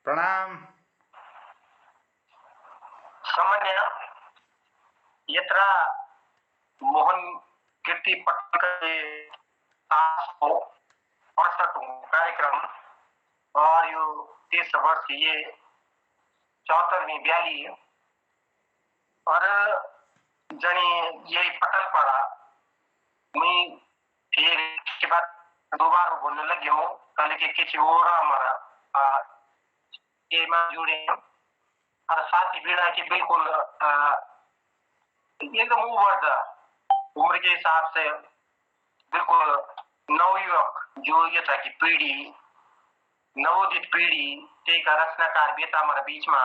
प्रणाम। सामान्य यत्र मोहन कीर्ति पटनायक के 68वां कार्यक्रम और यो 30 वर्ष ये 74वीं ब्याली और जनी ये पटल पड़ा मैं फिर के बाद दोबारा बोलने लगे हूँ कल के किसी और हमारा ये में जुड़े और साथ ही बीड़ा की बिल्कुल एकदम उम्र के हिसाब से बिल्कुल नवयुवक जो ये था कि पीढ़ी नवोदित पीढ़ी ते का रचनाकार भी था हमारे बीच में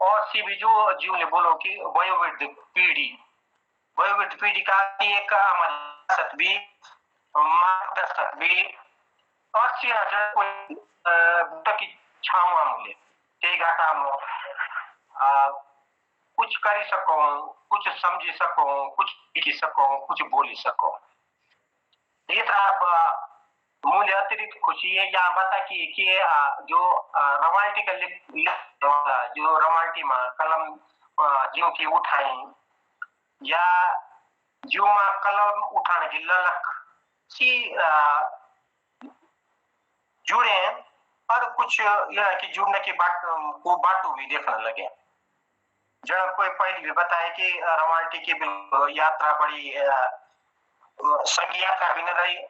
और सी भी जो जीव ने बोलो कि वयोवृद्ध पीढ़ी का एक हमारे सतबी मार्गदर्शक भी और सी हजार कोई की छावा मूल्य ते का काम कुछ कर सको कुछ समझ सको कुछ लिख सको कुछ बोल सको ये था मूल्य अतिरिक्त खुशी है यहाँ बता कि जो रोमांटिकल जो रोमांटी में कलम जो की उठाई या जो में कलम उठाने की ललक सी जुड़े और कुछ यह कि जुड़ने की बात को बातों भी देखने लगे जब कोई पहले भी बताया कि रोमांटिक की यात्रा बड़ी संग यात्रा भी न रही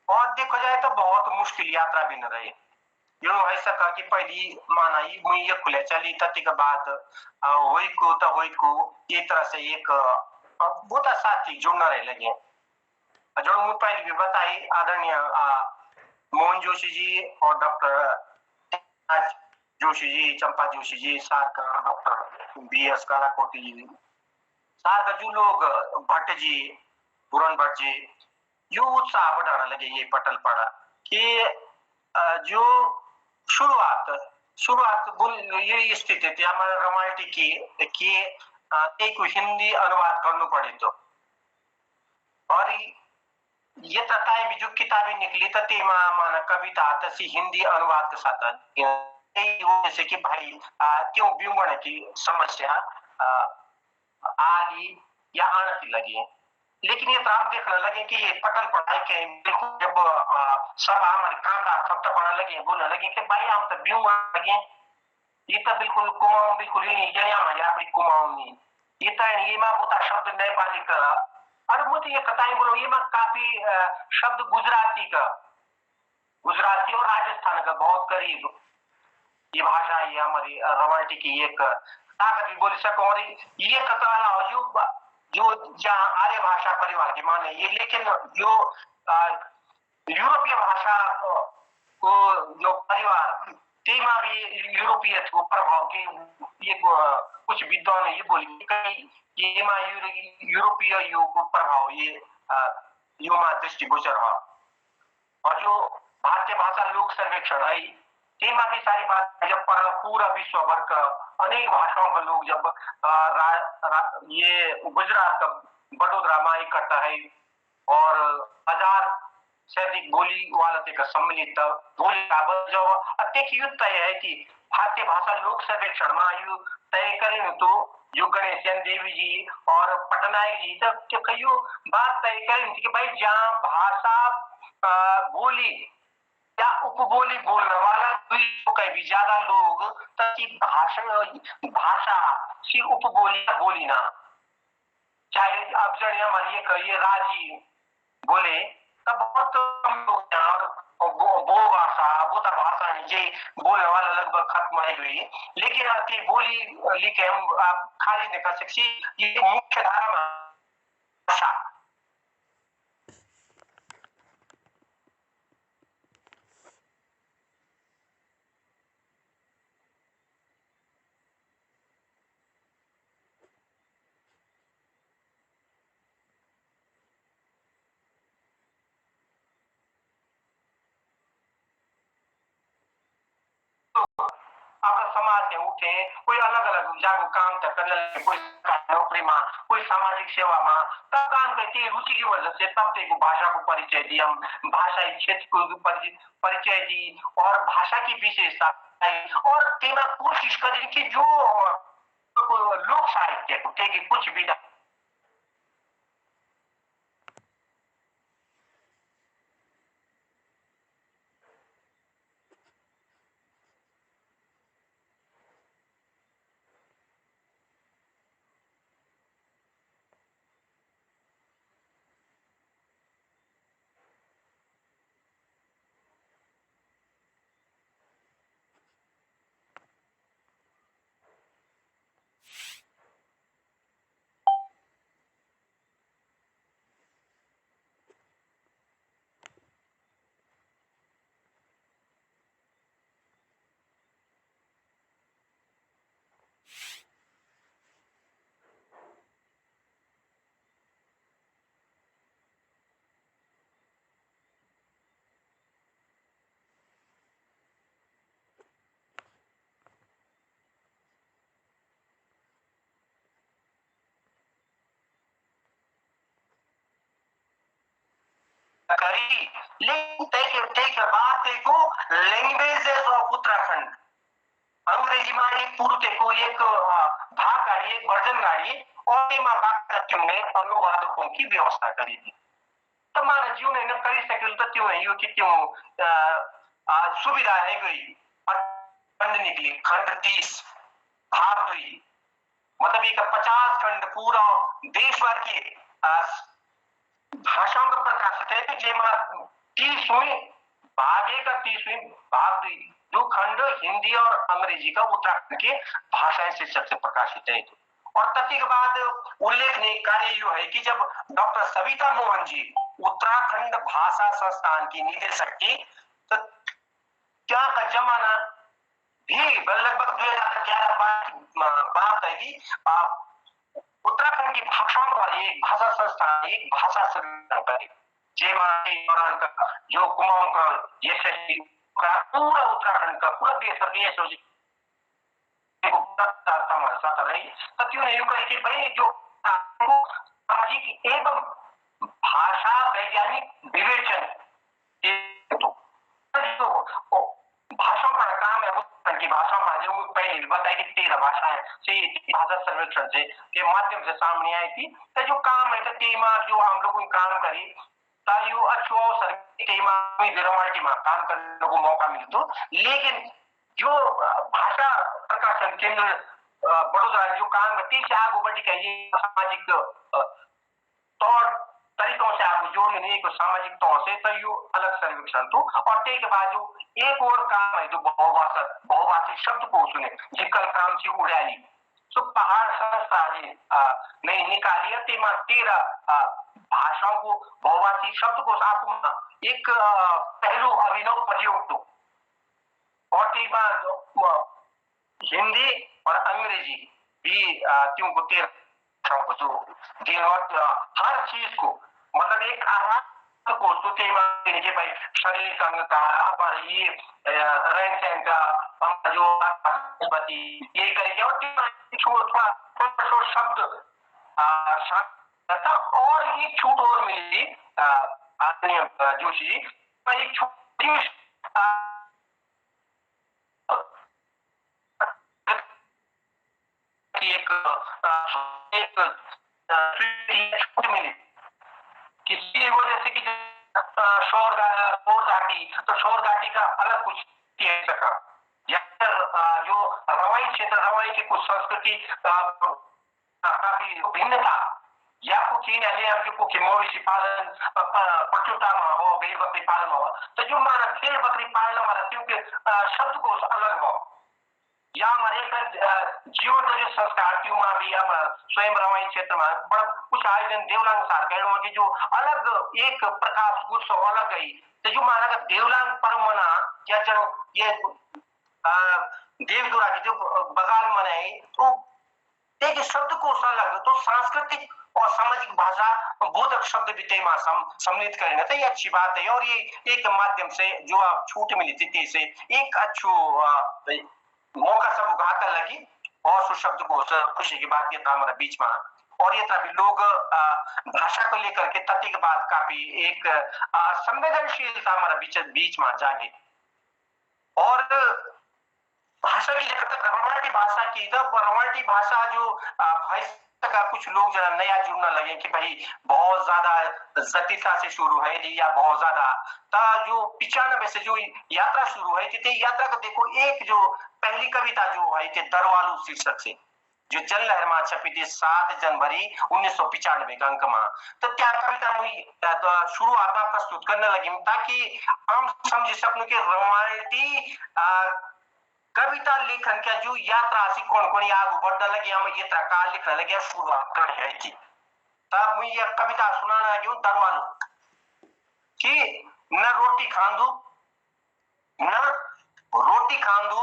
और देखो जाए तो बहुत मुश्किल यात्रा भी न रही यो ऐसा कहा कि पहली माना ये खुले चली तथ्य के बाद हुई को ये तरह से एक बहुत साथी जुड़ना रहे लगे जो मुझे पहले भी बताई आदरणीय मोहन जोशी जी और डॉक्टर जोशी जी चंपा जोशी जी सार डॉक्टर BS कालाकोटी जी सार जो लोग भट्ट जी पूरन भट्ट जी यो उत्साह बढ़ाने लगे ये पटल पड़ा कि जो शुरुआत ये स्थिति थी हमारे रोमांटिक की एक हिंदी अनुवाद करना पड़े तो और ये तथाएं भी जो किताबें निकली तो माना कविता तसी हिंदी अनुवाद के साथ जैसे कि भाई क्यों ब्यूंगण की समस्या आली या आने लगी लेकिन ये तो आप देखने लगे कि ये पटल पढ़ाई के बिल्कुल जब सब हमारे कामदार सब तो पढ़ने लगे बोलने लगे कि भाई हम तो ब्यूंगण लगे ये तो बिल्कुल कुमाऊं बिल्कुल ही नहीं जने हमारे अपनी कुमाऊं नहीं ये तो ये मां बोता शब्द नेपाली का और मुझे ये कथाएं बोलो ये मां काफी शब्द गुजराती और राजस्थान का बहुत करीब ये भाषा ये हमारी रोमांटिक की एक ताकत भी बोल सको और ये कथा जो जहाँ आर्य भाषा परिवार के माने ये लेकिन जो यूरोपीय भाषा को जो परिवार तेमा भी यूरोपीय को प्रभाव के ये कुछ विद्वान ये बोली कहीं ये मां यूरोपीय योग को प्रभाव ये यो मां दृष्टिगोचर है और जो भारतीय भाषा लोक सर्वेक्षण है तेमा भी सारी बात जब पूरा विश्व भर का अनेक भाषाओं के लोग जब ये गुजरात का बड़ोदरा में इकट्ठा है और 1000 से अधिक बोली वाले का सम्मिलित बोली का जो अत्यधिक युद्ध तय है कि भारतीय भाषा लोक सर्वेक्षण में आयु तय करें तो जो गणेशन देवी जी और पटनायक जी तब कई बात तय करें कि भाई जहाँ भाषा बोली या उपबोली बोलने वाला भी ज्यादा लोग ताकि भाषा सी उपबोली बोली ना चाहे अब जन हमारी ये राजी बोले तब बहुत कम लोग वो भाषा जे बोलने वाला लगभग खत्म हो गई लेकिन आपकी बोली लिखे हम आप खाली नहीं कर सकते ये मुख्य धारा भाषा समाज से उठे कोई अलग अलग जागो काम करने कोई नौकरी में कोई सामाजिक सेवा में तब काम करती रुचि की वजह से तब को भाषा को परिचय दी हम भाषाई क्षेत्र को परिचय दी और भाषा की विशेषता और तेमा कोशिश करें कि जो लोक साहित्य को कुछ भी करी, लेकिन take बात को लैंग्वेजेस ऑफ उत्तराखंड अंग्रेजीमा एक पुरुटेको एक भाग गाडी एक वर्जन गाडी और तेमा बात में अनुवादकों की व्यवस्था करी थी। तो माना जीव ने करी सकेल तो त्यों यो कि त्यों सुविधा है गई खंड निकली खंड 30 भाग 2 मतलब एक 50 खंड पूरा देश भर के भाषाओं का प्रकाशित है कि जेमा 30वीं भाग 1 का 30वीं भाग 2 जो खंड हिंदी और अंग्रेजी का उत्तराखंड के भाषाएं शीर्षक से प्रकाशित है। और तथ्य के बाद उल्लेखनीय कार्य यो है कि जब डॉक्टर सविता मोहन जी उत्तराखंड भाषा संस्थान की निदेशक थी तो क्या का जमाना भी लगभग 2011 बात है कि उत्तराखंड की भाषाओं वाली एक भाषा संस्थान एक भाषा सर्वेक्षण करे जेमा दौरान का जो कुमाऊं यशस्वी का पूरा उत्तराखंड का पूरा देश यशस्वी कि भाई जो सामाजिक एवं भाषा वैज्ञानिक विवेचन भाषाओं का काम है उत्तराखंड की भाषा में जो पहले बताया कि 13 भाषाएं से भाषा सर्वेक्षण से के माध्यम से सामने आई थी तो जो काम है तो तेमा जो हम लोग काम करी तायु अच्छो अवसर तेमा विरमाटी में काम करने को मौका मिलतो लेकिन जो भाषा प्रकाशन केंद्र बड़ौदा जो काम करती है आगे बढ़ी का ये सामाजिक तौर तरीकों से आप जोड़ने को सामाजिक तौर से तो यो अलग सर्वेक्षण तो और ते के बाद जो एक और काम है जो बहुभाषी शब्द को सुने जिकल काम से उड़ाली तो पहाड़ संस्था ने निकाली तेमा 13 भाषाओं को बहुभाषी शब्द को साथ एक पहलू अभिनव प्रयोग तो और तेमा हिंदी और अंग्रेजी भी क्यों को 13 जो हर चीज को मतलब एक आहार को तो तेमा के भाई शरीर का पर ये रहन सहन का जो बती ये करके और थोड़ा शब्द और ये छूट और मिली आदरणीय जोशी एक छोटी एक छूट मिली किसी वजह से कि शोर घाटी तो शोर घाटी का अलग कुछ सका या जो रवाई क्षेत्र रवाई की कुछ संस्कृति काफी भिन्नता या कुछ आपके मवेशी पालन प्रचुरता में हो भेड़ बकरी पालन हो तो जो माना भेड़ बकरी पालने वाला क्योंकि शब्द को अलग हो या हमारे जीवन जो संस्कार क्यों भी स्वयं रवाई क्षेत्र में बड़ा कुछ आयोजन देवलांग सार की जो अलग एक प्रकाश उत्सव अलग गई तो जो माना का देवलांग पर्व मना या जो ये देवदुरा की जो बगाल मनाई तो एक शब्द को अलग तो सांस्कृतिक और सामाजिक भाषा बोधक शब्द भी तेमा सम्मिलित करेंगे तो ये अच्छी बात है और ये एक माध्यम से जो आप छूट मिली थी से एक अच्छो मौका सब उगाकर लगी और सु शब्द को खुशी की बात ये था हमारे बीच में और ये तभी लोग भाषा को लेकर के तथ्य के बाद काफी एक संवेदनशीलता हमारा बीच में जागे और की तब रवाल्टी भाषा जो भैंस का कुछ लोग जरा नया जुड़ना लगे कि भाई बहुत ज्यादा जटिलता से शुरू है या बहुत ज्यादा जो 95 से जो यात्रा शुरू है ते यात्रा को देखो एक जो पहली कविता जो है दरवालू शीर्षक से जो जन लहर में छपी थी 7 जनवरी 1995 का अंक में तो त्या कविता मुझे शुरुआत में प्रस्तुत करने लगी ताकि हम समझ सकूं कि रवाल्टी कविता लेखन क्या जो यात्रा सी कौन कौन आगू बढ़ने लगी हम यात्रा का लिखने लगे शुरुआत कर है थी तब मुझे ये कविता सुनाना लगी दरवालू कि न रोटी खांदू न रोटी खांदू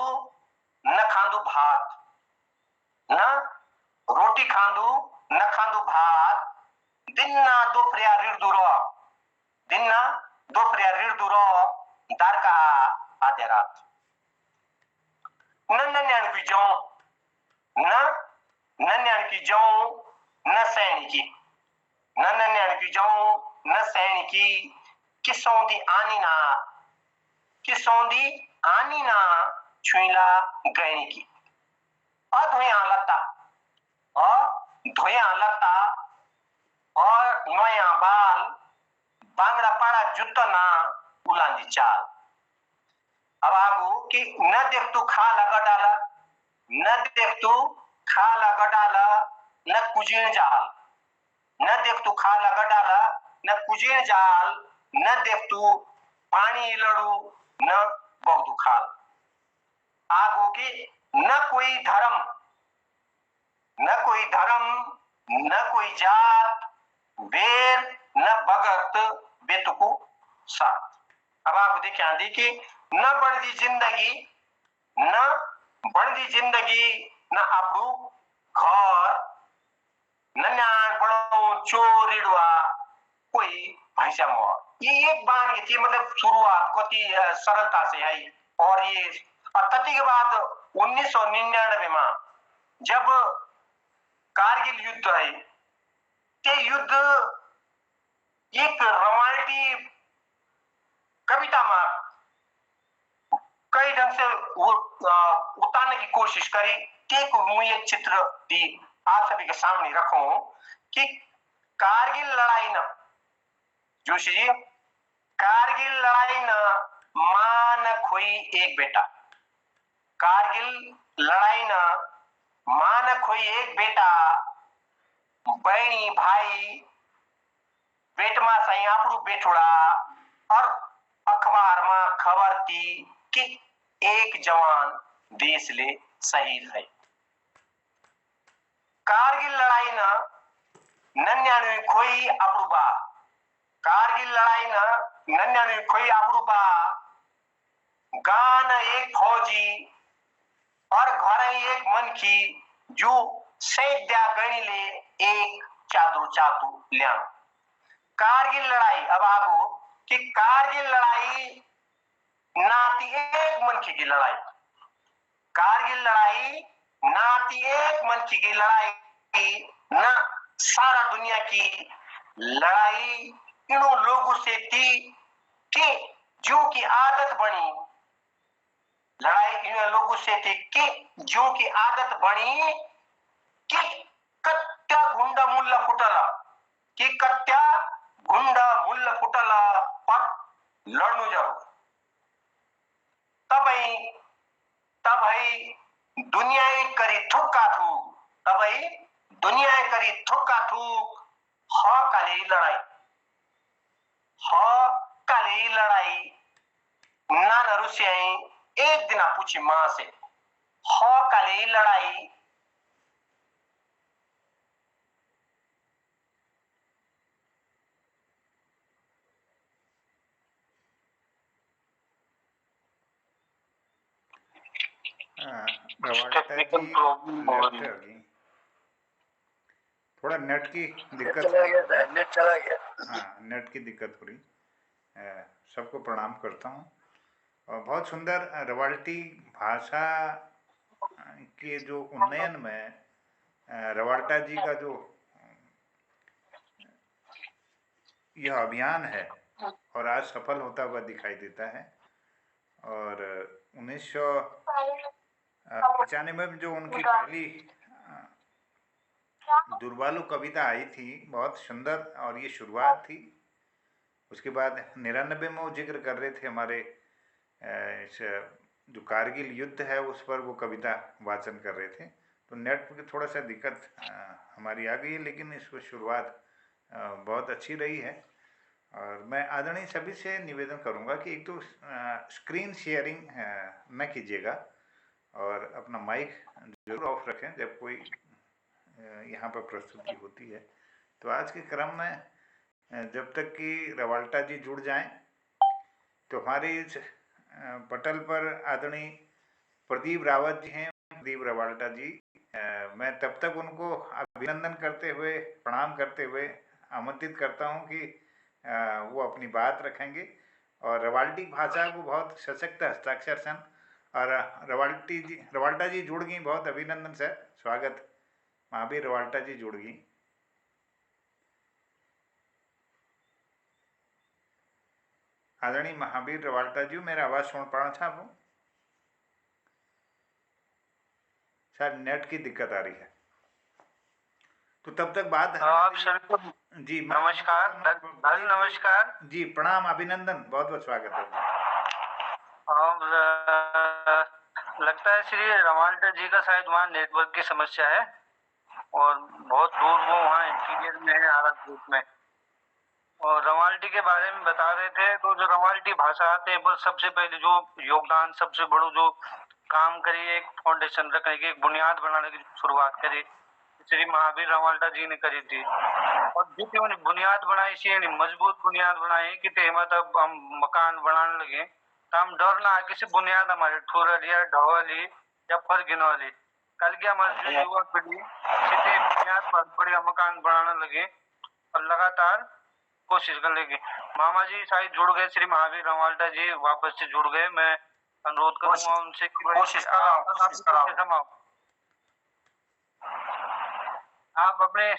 न खांदू भात न रोटी खांदू न खांदू भात दिन ना दोपहरिया ऋण दूरो दार का आधे रात न नन्यान की जाऊं नन्यान की जाऊं न सैनी की न नन्यान की जाऊं न सैनी की किसौंदी आनी ना छुईला गैनी की अधोया लता और नया बाल बांगड़ा पाड़ा जुत्ता ना उलांदी चाल अब आगू कि न देख तू खा लगा डाला न कुजीण जाल न देख तू खा लगा डाला न कुजीण जाल न देख तू पानी लड़ू न बगदू खाल आगू कि न कोई धर्म न कोई जात बेर न भगत बेतुकु साथ अब आप देखें आदि कि न बढ़ती जिंदगी न आपरू घर न न्याण बड़ो चोरिड़वा कोई भैंसा मोर ये एक बार ये थी मतलब शुरुआत कति सरलता से आई और ये तथी के बाद 1999 में जब कारगिल युद्ध है ते युद्ध एक रवाल्टी कविता में कई ढंग से उतारने की कोशिश करी ते को मुझे चित्र दी आप सभी के सामने रखूं कि कारगिल लड़ाई न जोशी जी कारगिल लड़ाई न मां न खोई एक बेटा कारगिल लड़ाई न मां न खोई एक बेटा बहनी भाई बेटमा सही आपरू बेठुड़ा और अखबार में खबर थी कि एक जवान देश ले शहीद है कारगिल लड़ाई न नन्यानवे खोई आपरू बा कारगिल लड़ाई न नन्यानवे खोई आपरू बा गान एक फौजी और घर एक मन की जो सैद्या गणी ले एक चादू चातू लिया कारगिल लड़ाई अब आगो कि कारगिल लड़ाई नाती एक मनखी की लड़ाई कारगिल लड़ाई नाती एक मनखी की लड़ाई न सारा दुनिया की लड़ाई इन लोगों से थी कि जो की आदत बनी लड़ाई इन लोगों से थी कि जो की आदत बनी कि कट्टा गुंडा मुल्ला फुटला कि कट्टा गुंडा मुल्ला फुटला पर लड़नु जाओ तब दुनिया करी थुक्का थू तब दुनिया करी थुक्का थू काली लड़ाई नाना रुसियाई एक दिन पूछी मां से काली लड़ाई थोड़ा नेट की दिक्कत चला गया। हाँ, नेट की दिक्कत हो रही। सबको प्रणाम करता हूँ और बहुत सुंदर रवाल्टी भाषा के जो उन्नयन में रवाल्टा जी का जो यह अभियान है और आज सफल होता हुआ दिखाई देता है और 95 में जो उनकी पहली दुर्बालु कविता आई थी, बहुत सुंदर, और ये शुरुआत थी। उसके बाद 99 में वो जिक्र कर रहे थे हमारे इस जो कारगिल युद्ध है उस पर वो कविता वाचन कर रहे थे। तो नेट की थोड़ा सा दिक्कत हमारी आ गई है, लेकिन इस शुरुआत बहुत अच्छी रही है। और मैं आदरणीय सभी से निवेदन करूंगा कि एक तो स्क्रीन शेयरिंग न कीजिएगा और अपना माइक जरूर ऑफ रखें जब कोई यहाँ पर प्रस्तुति होती है। तो आज के क्रम में जब तक कि रवाल्टा जी जुड़ जाएं, तो हमारे इस पटल पर आदरणीय प्रदीप रावत जी हैं, प्रदीप रवाल्टा जी। मैं तब तक उनको अभिनंदन करते हुए, प्रणाम करते हुए आमंत्रित करता हूं कि वो अपनी बात रखेंगे और रवाल्टी भाषा को बहुत सशक्त हस्ताक्षर सन। और रवाल्टा जी जुड़ गई, बहुत अभिनंदन सर, स्वागत। महावीर रवाल्टा जी जुड़ गई। आदरणीय महावीर रवाल्टा जी, मेरा आवाज सुन पा रहा था आपको? सर नेट की दिक्कत आ रही है, तो तब तक बात आप सभी को जी नमस्कार। नमस्कार जी, प्रणाम, अभिनंदन, बहुत बहुत स्वागत है। लगता है श्री रवाल्टा जी का शायद वहाँ नेटवर्क की समस्या है और बहुत दूर वो वहाँ इंटीरियर में है, आरा ग्रुप में। और रवाल्टी के बारे में बता रहे थे, तो जो रवाल्टी भाषा आते हैं, बस सबसे पहले जो योगदान, सबसे बड़ो जो काम करी, एक फाउंडेशन रखने की, एक बुनियाद बनाने की शुरुआत करी, श्री महावीर रवाल्टा जी ने करी थी। और जितनी उन्हें बुनियाद बनाई सी, मजबूत बुनियाद बनाई कि ते मतलब हम मकान बनाने लगे तो हम डर ना है किसी बुनियाद हमारे ठुरल या ढवली या फर गिनौली। कल की हमारी युवा पीढ़ी सीधे बुनियाद पर बढ़िया मकान बनाने लगे और लगातार कोशिश कर लेगी। मामा जी शायद जुड़ गए, श्री महावीर रवाल्टा जी वापस से जुड़ गए। मैं अनुरोध करूंगा उनसे कि कोशिश कराओ। आप अपने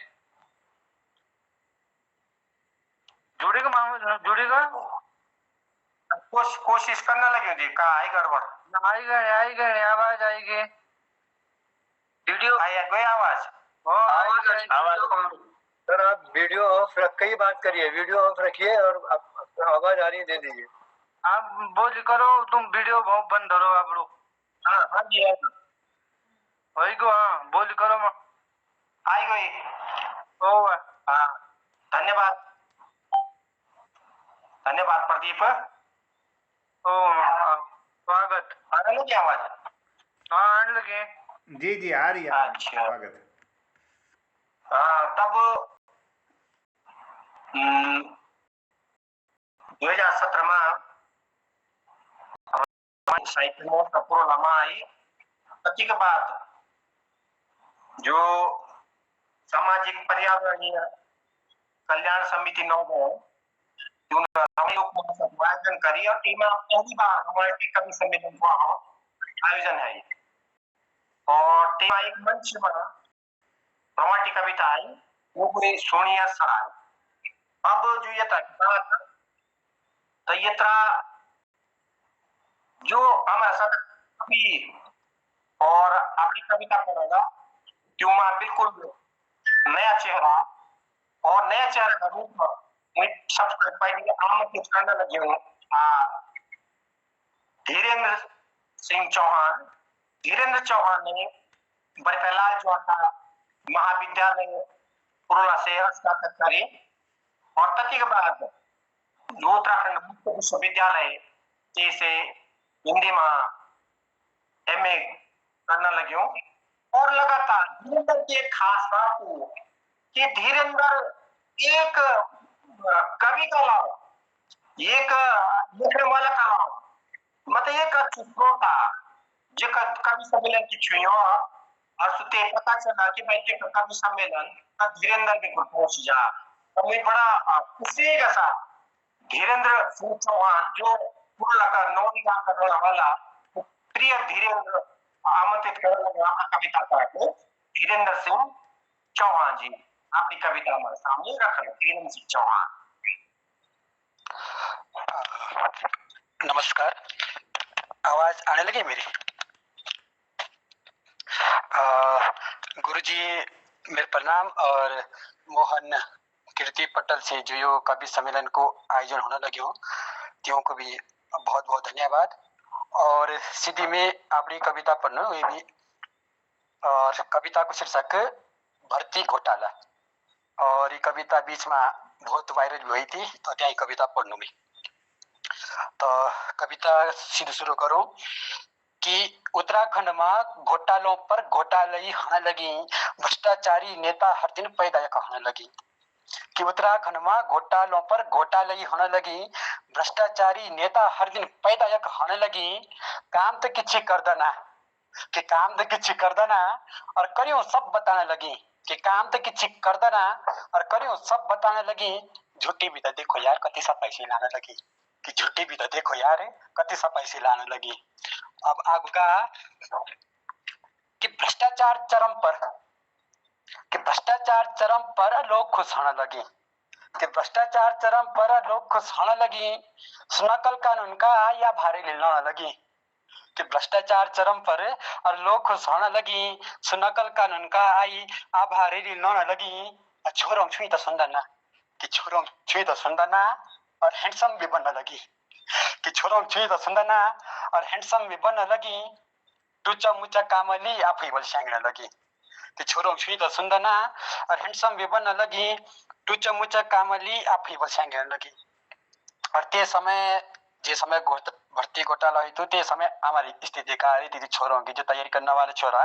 जुड़ेगा मामा, जुड़ेगा, कोशिश करने लगे जी, कहा आई गड़बड़? आएगा आवाज आएगी, वीडियो आवाज सर आप वीडियो ऑफ रख के ही बात करिए, वीडियो ऑफ रखिए और आवाज आ रही दे दीजिए। आप बोल करो, तुम वीडियो बहुत बंद करो आप लोग। हाँ जी वही को, हाँ बोल करो, आई गई। हाँ धन्यवाद प्रदीप। स्वागत। आने लगी आवाज? हाँ आने लगे जी जी, आ रही है। अच्छा, स्वागत। तब 2017 में साहित्य में पूर्णमा आई। पति के बाद जो सामाजिक पर्यावरणीय कल्याण समिति आयोजन करी और पहली बार हमारे कवि सम्मेलन का आयोजन है। और तेमा एक मंच में रोमांटी कविता आई, वो कोई सोनिया सराय। अब जो ये तो ये जो हमारे साथ कवि और अपनी कविता पढ़ेगा, क्यों बिल्कुल नया चेहरा और नया चेहरा का रूप में सबसे पहले आमंत्रित करने लगे हूँ धीरेन्द्र सिंह चौहान। धीरेन्द्र चौहान ने बरकलाल जोटा महाविद्यालय पुरुला से स्नातक करे और तक के बाद उत्तराखंड मुक्त विश्वविद्यालय से हिंदी में एमए करने लगे हूँ। और लगातार धीरेन्द्र की एक खास बात कि धीरेन्द्र एक कवि का अलावा, एक लिखने वाला का अलावा, मतलब एक श्रोता जो कवि सम्मेलन की छुई और सुते पता चला कि भाई के कवि सम्मेलन का धीरेन्द्र के ग्रुप पहुंच जा। तो मैं बड़ा खुशी के साथ धीरेन्द्र सिंह चौहान जो पूरा नौनिका करने वाला प्रिय धीरेन्द्र आमंत्रित करने लगा कविता पाठ में। धीरेन्द्र सिंह चौहान जी अपनी कविता हमारे सामने रख रहे। धीरेन्द्र सिंह चौहान। नमस्कार, आवाज आने लगी मेरी? जी मेरे प्रणाम। और मोहन कीर्ति पटल से जो यो कवि सम्मेलन को आयोजन होने लगे हो त्यों को भी बहुत बहुत धन्यवाद। और सीधी में अपनी कविता पढ़ना हुई भी, और कविता को शीर्षक भर्ती घोटाला। और ये कविता बीच में बहुत वायरल हुई थी, तो त्या कविता पढ़ने में तो कविता सीधे शुरू करूं कि उत्तराखंड में घोटालों पर घोटाले होने लगी, भ्रष्टाचारी नेता हर दिन पैदा होने लगी। कि उत्तराखंड में घोटालों पर घोटाले होने लगी, भ्रष्टाचारी नेता हर दिन पैदा होने लगी। काम तो किसी कर देना कि काम तो किसी कर देना और करियो सब बताने लगी कि काम तो किसी कर देना और करियो सब बताने लगी। झूठी भी तो देखो यार कति सा पैसे लाने लगी, कि झूठी भी तो देखो यार कति सा पैसे लाने लगी। अब आगे कि भ्रष्टाचार चरम पर, कि भ्रष्टाचार चरम पर लोग खुश होने लगे, कि भ्रष्टाचार चरम पर लोग खुश होने लगी। नकल कानून का या भारी लेने लगी, कि भ्रष्टाचार चरम पर और लोग खुश होने लगी। नकल कानून का आई आभारी लेने लगी। छोरों छुई तो सुंदर ना, कि छोरों छुई तो सुंदर ना और हैंडसम भी बनने लगी, कि छोरों छुई तो सुंदर ना और हैंडसम भी बनने लगी। टुच्चा मुच्चा कामली आफै बल स्याङ्ग्न लगी, कि छोरो छुई त सुन्दैन और हैंडसम भी बन्न लगी। टुच्चा मुच्चा कामली आफै बल स्याङ्ग्न लगी। और ते समय जे समय भर्ती घोटाला हुई तो ते समय हमारी स्थिति का रही थी। छोरों की जो तैयारी करने वाले छोरा,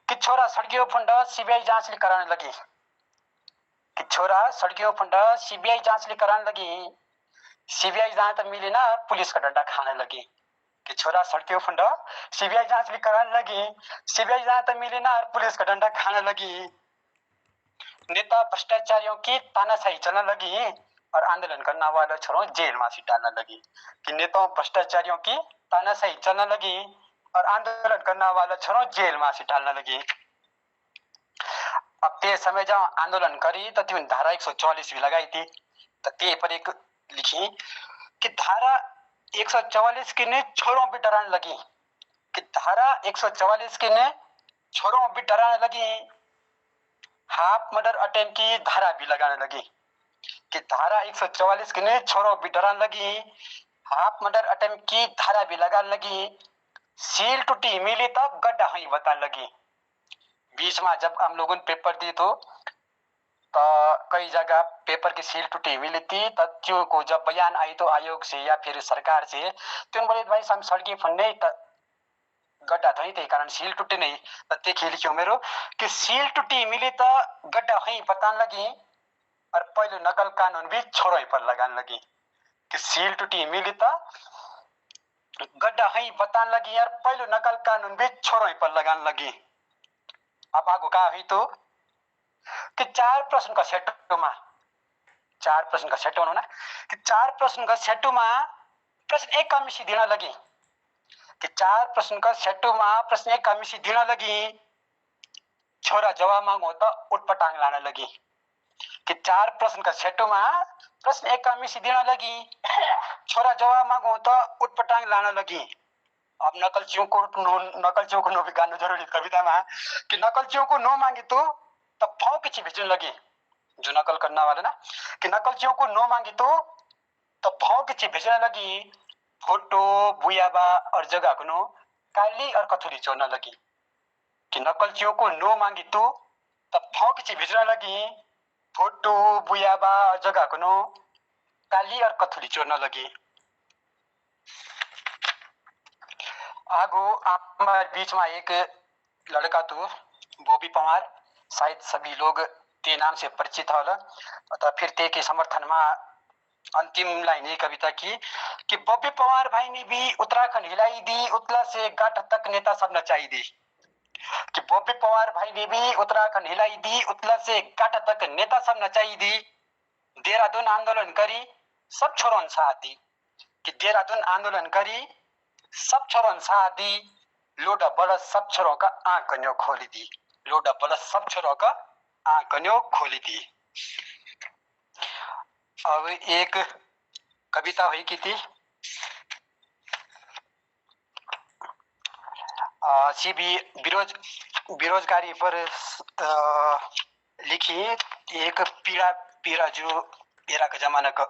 कि छोरा सड़कियों फंड सीबीआई जांच कराने लगी, कि छोरा सड़कियों फंड सीबीआई जांच कराने लगी। सीबीआई जांच तो मिली ना, पुलिस का डंडा खाने लगी, कि छोरा सड़कियों फंड सीबीआई जांच भी कराने लगी। सीबीआई जांच तो मिली ना, पुलिस का डंडा खाने लगी। नेता भ्रष्टाचारियों की तानाशाही चलने लगी और आंदोलन करने वाले छोरों जेल में डालने लगी, कि नेताओं भ्रष्टाचारियों की तानाशाही चलने लगी और आंदोलन करने वाले छोरों जेल में डालने लगी। अब ते समय जब आंदोलन करी तो तीन धारा 144 भी लगाई थी, तो ते पर एक लिखी कि धारा 144 की ने छोरों भी डराने लगी, कि धारा 144 की ने छोरों भी डराने लगी। हाफ मर्डर अटेम्प्ट की धारा भी लगाने लगी, कि धारा 144 की ने छोरों भी डराने लगी। हाफ मर्डर अटेम्प्ट की धारा भी लगाने लगी। सील टूटी मिली तो गड्ढा ही बताने लगी। बीच में जब हम लोगों ने पेपर दी तो कई जगह पेपर की सील टूटी मिली थी। तथ्यों को जब बयान आई तो आयोग से या फिर सरकार से, तो बोले भाई हम सड़की फंडे गड्ढा था ही, कारण सील टूटी नहीं। तथ्य खेल क्यों मेरो कि सील टूटी मिली तो गड्ढा ही बताने लगी और पहले नकल कानून भी छोड़ो पर लगाने लगी, कि सील टूटी मिली तो गड्ढा ही बताने लगी और पहले नकल कानून भी छोड़ो पर लगाने लगी। अब आगो का हुई तो कि 4 प्रश्न का सेट में, 4 प्रश्न का सेट होना ना, कि 4 प्रश्न का सेट में प्रश्न 1 का मिशी देना लगी, कि 4 प्रश्न का सेट में प्रश्न 1 का मिशी देना लगी। छोरा जवाब मांगो तो उठपटांग लाने लगी, कि 4 प्रश्न का सेट में प्रश्न 1 का मिशी देना लगी। छोरा जवाब मांगो तो उठपटांग लाने लगी। अब नकलचियों को नो भी गाना जरूरी कविता में, कि नकलचियों को नो मांगी तो तब भाव की भेजने लगी। जो नकल करने वाले ना, कि नकलचियों को नो मांगी तो तब भाव की भेजने लगी। फोटो बुयाबा और जगह को नो काली और कथुरी चोरने लगी, कि नकलचियों को नो मांगी तो तब भाव की भेजने लगी। फोटो बुयाबा और जगह को नो काली और कथुरी चोरने लगी। आगो हमारे बीच में एक लड़का तो बॉबी पवार, शायद सभी लोग ते नाम से परिचित होला। तो फिर ते के समर्थन में अंतिम लाइन है कविता की, कि बॉबी पवार भाई ने भी उत्तराखंड हिलाई दी, उतला से गांठ तक नेता सब नचाई दी। कि बॉबी पवार भाई ने भी उत्तराखंड हिलाई दी, उतला से गांठ तक नेता सब नचाई दी। देहरादून आंदोलन करी सब छोरों साथ दी, कि देहरादून आंदोलन करी सब छोरों साथ दी। लोडा बड़ा सब छोरों का आंख कन्यो खोली दी, लोडा बड़ा सब छोरों का आंख कन्यो खोली दी। अब एक कविता हुई की थी, सीबी बेरोजगारी पर लिखी एक पीड़ा पीड़ा जो पीड़ा का जमाना का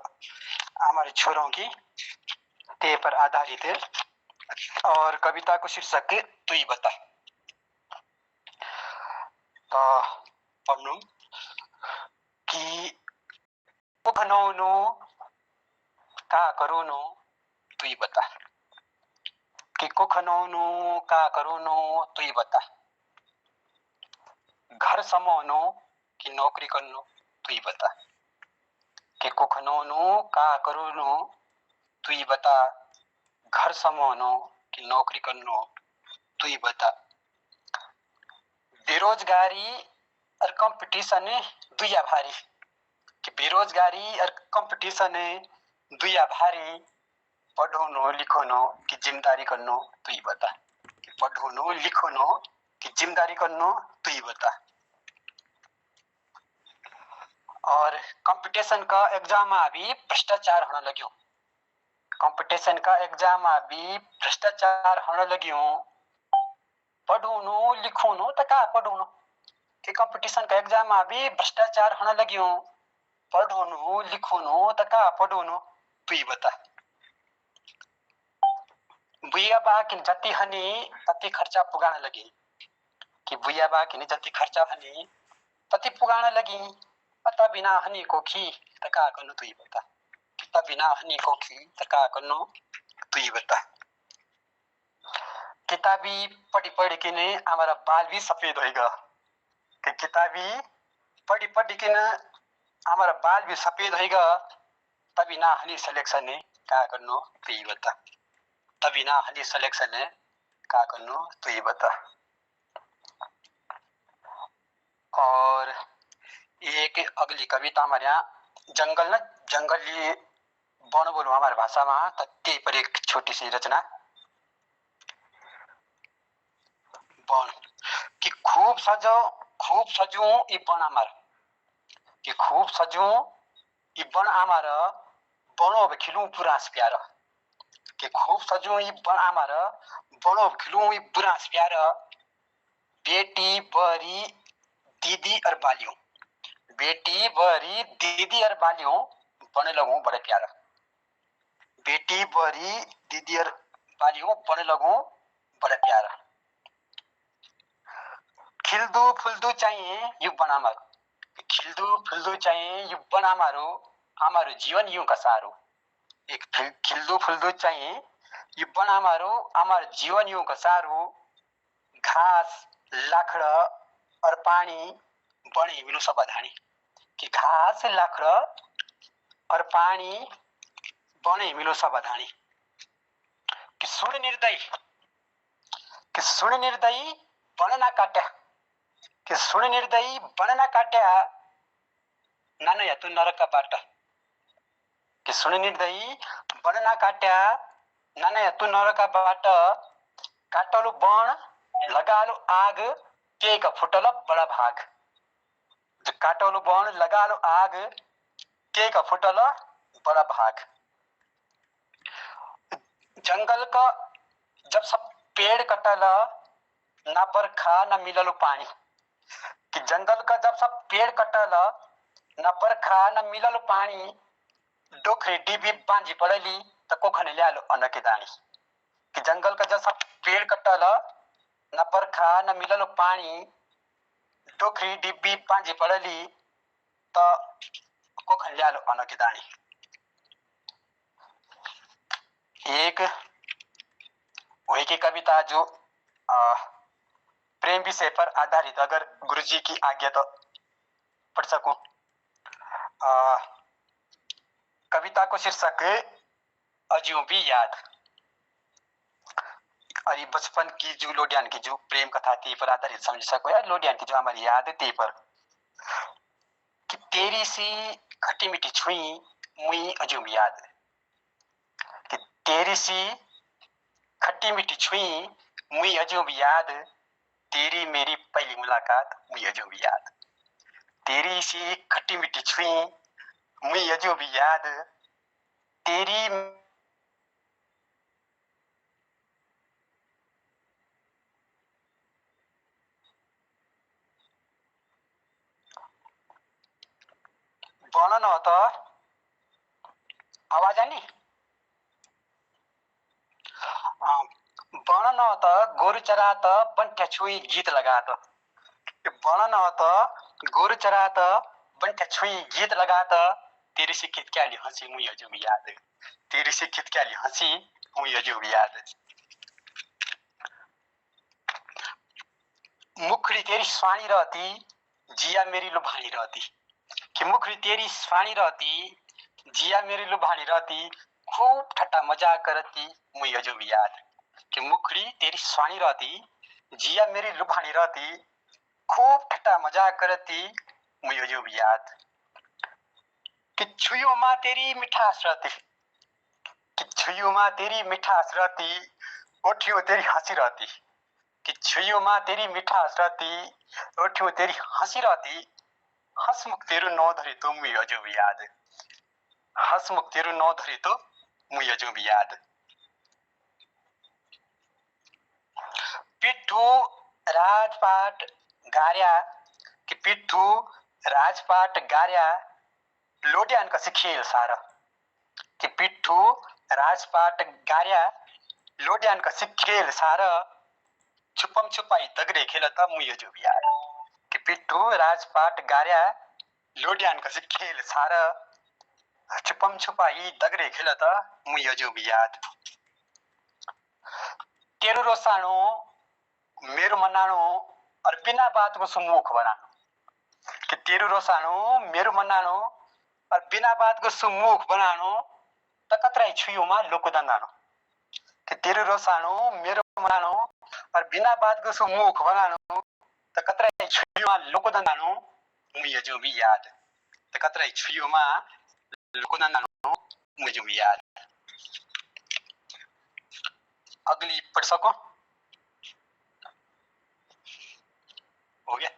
हमारे छोरों की ते पर आधारित है। और कविता को शीर्षक तू ही बता। पढ़नु कि खनौनु का करूनु तू ही बता, कि को खनौनु का करूनु तू ही बता, घर समाउनु कि नौकरी गर्नु तू ही बता, कि को खनौनु का करूनु तू ही बता, घर समाउनु कि नौकरी गर्नु तू ही बता। बेरोजगारी और कंपटीशन दुया भारी, कि बेरोजगारी और कंपटीशन दुया भारी, पढ़ोनो लिखोनो कि जिम्मेदारी करनो तू ही बता, कि पढ़ोनो लिखोनो कि जिम्मेदारी करनो तू ही बता। और कंपटीशन का एग्जाम में भी भ्रष्टाचार होने लग्यो, कंपटीशन का एग्जाम में भी भ्रष्टाचार होने लग्यो, पढ़ोनो लिखोनो तो का पढ़ोनो, कि कंपटीशन का एग्जाम में भी भ्रष्टाचार होने लग्यो, पढ़ोनो लिखोनो तो का पढ़ोनो तू ही बता। बुया बा कि जति हनी तति खर्चा पुगाने लगी, कि बुया बा कि जति खर्चा हनी तति पुगाने लगी, अत बिना हनी को खी तका करनु तू ही बता, कि तब बिना हनी को खी तका करनु तू ही बता। किताबी पढ़ी पढ़ी के ने हमारा बाल भी सफेद होएगा, कि किताबी पढ़ी पढ़ी के ने हमारा बाल भी सफेद होएगा, तभी ना हनी सिलेक्शन ने का करनु तू ही बता, तभी ना हनी सिलेक्शन ने का करनु तू ही बता। और एक अगली कविता हमारे यहाँ जंगल ना जंगली वन बोलो हमारे भाषा में, तो ते पर एक छोटी सी रचना। वन कि खूब सजो ई वन हमार, कि खूब सजो ई वन हमार, बनो खिलू पुरास प्यार, कि खूब सजो ई वन हमार, बनो खिलू ई पुरास प्यार, बेटी बरी दीदी और बालियों, बेटी बरी दीदी और बालियों बने लगूं बड़े प्यारा, बेटी बरी दीदी और बालियों बने लगूं बड़े प्यारा। खिलदू फुलदू चाहिए युवन हमारो, खिलदू फुलदू चाहिए युवन हमारो, हमारो जीवन यूं का सारो, एक खिलदू फुलदू चाहिए युवन हमारो, हमारो जीवन यूं का सारो, घास लाखड़ा और पानी बने मिलो सब धानी, कि घास लाखड़ा और पानी बने मिलो सब धानी। कि सुन निर्दयी बन ना काट्या, कि सुन निर्दयी बन ना काट्या, नानो या तू नरक का बाटा, कि सुन निर्दयी बन ना काट्या, नानो या तू नरक का बाटा, काटलो बन लगालो आग, के का फुटल बड़ा भाग, जो काटलो बन लगालो आग, के का फुटल बड़ा भाग। जंगल का जब सब पेड़ कटला, ना बरखा ना मिललो पानी, कि जंगल का जब सब पेड़ कटला, ना बरखा ना मिललो पानी, डोखरी डिबी बांझी पड़ली तो कोखने ले आलो अन्न के दानी, कि जंगल का जब सब पेड़ कटला, ना बरखा ना मिललो पानी, डोखरी डिबी बांझी पड़ली तो कोखने ले आलो अन्न के दानी। एक वही की कविता जो प्रेम विषय पर आधारित, अगर गुरुजी की आज्ञा तो पढ़ सकूं। कविता को शीर्षक अजूं भी याद, और ये बचपन की जो लोडियान की जो प्रेम कथा थी पर आधारित समझ सको यार, लोडियान की जो हमारी याद थी पर, कि तेरी सी खट्टी मीठी छुई मुई अजूं भी याद, कि तेरी सी खट्टी मीठी छुई मुई अजूं भी याद, तेरी मेरी पहली मुलाकात मुई अजूं भी याद, तेरी सी खट्टी मीठी छुई मुई अजूं भी याद, तेरी बण न त आवाज आनी बण न त गोरु चरा त बंठ्या छुई गीत लगा त बण न त गोरु चरा त बंठ्या छुई गीत लगा त तेरी से खित क्या ली हंसी मुई अजूब याद तेरी से खित क्या ली हंसी मुई अजूब याद मुखड़ी तेरी स्वाणी रहती जिया मेरी लुभानी रहती कि मुखड़ी तेरी स्वाणी रहती जिया मेरी लुभानी रहती खूब ठट्टा मजाक करती मुई अजूब याद कि मुखड़ी तेरी स्वाणी रहती जिया मेरी लुभानी रहती खूब ठट्टा मजाक करती मुई अजूब याद कि छुइयों माँ तेरी मिठास रहती कि छुइयों माँ तेरी मिठास रहती ओठियों तेरी हंसी रहती कि छुइयों माँ तेरी मिठास रहती ओठियों तेरी हंसी रहती हंसमुख तेरो नौ धरे तो मुई अजूब याद हंसमुख तेरो नौ धरे तो मुई अजूब याद पिट्ठू राजपाट गार्या कि पिट्ठू राजपाट गार्या लोड्यान कसी खेल सारा कि पिट्ठू राजपाट गार्या लोड्यान कसी खेल सारा छुपम छुपाई दगरे खेलता मुई अजूब याद कि पिट्ठू राजपाट गार्या लोड्यान कसी खेल सारा छुपम छुपाई दगरे खेलता मुई अजूब याद तेरो रोसाणो मेरो मनाणो और बिना बात को सुमुख बनाणो कि तेरो रोसाणो मेरो मनाणो और बिना बात को सुमुख बनाणो त कतराई छुइयोमा लोको दंगाणो कि तेरो रोसाणो मेरो मनाणो और बिना बात को सुमुख बनाणो त कतराई छुइयोमा लोको दंगाणो मुई अजूब याद त कतराई छुइयोमा लोको दंगाणो मुई अजूब याद अगली पढ़ सको हो गया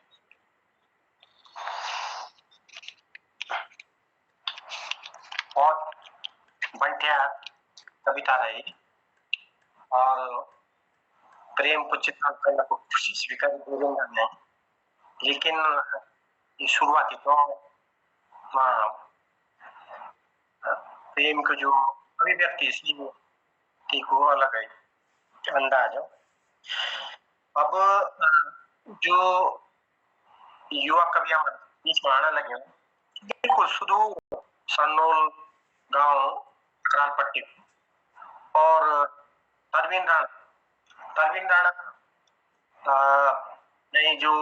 बहुत बढ़िया कविता रही और प्रेम को चित्रांकन को खुशी स्वीकार नहीं लेकिन ये शुरुआती तो प्रेम को जो अभिव्यक्ति थी को अलग है अंदाज अब जो युवा कवियां बीच में आने लगे बिल्कुल सुदूर सन्नोल गांव करालपट्टी और तरवीन राणा ने जो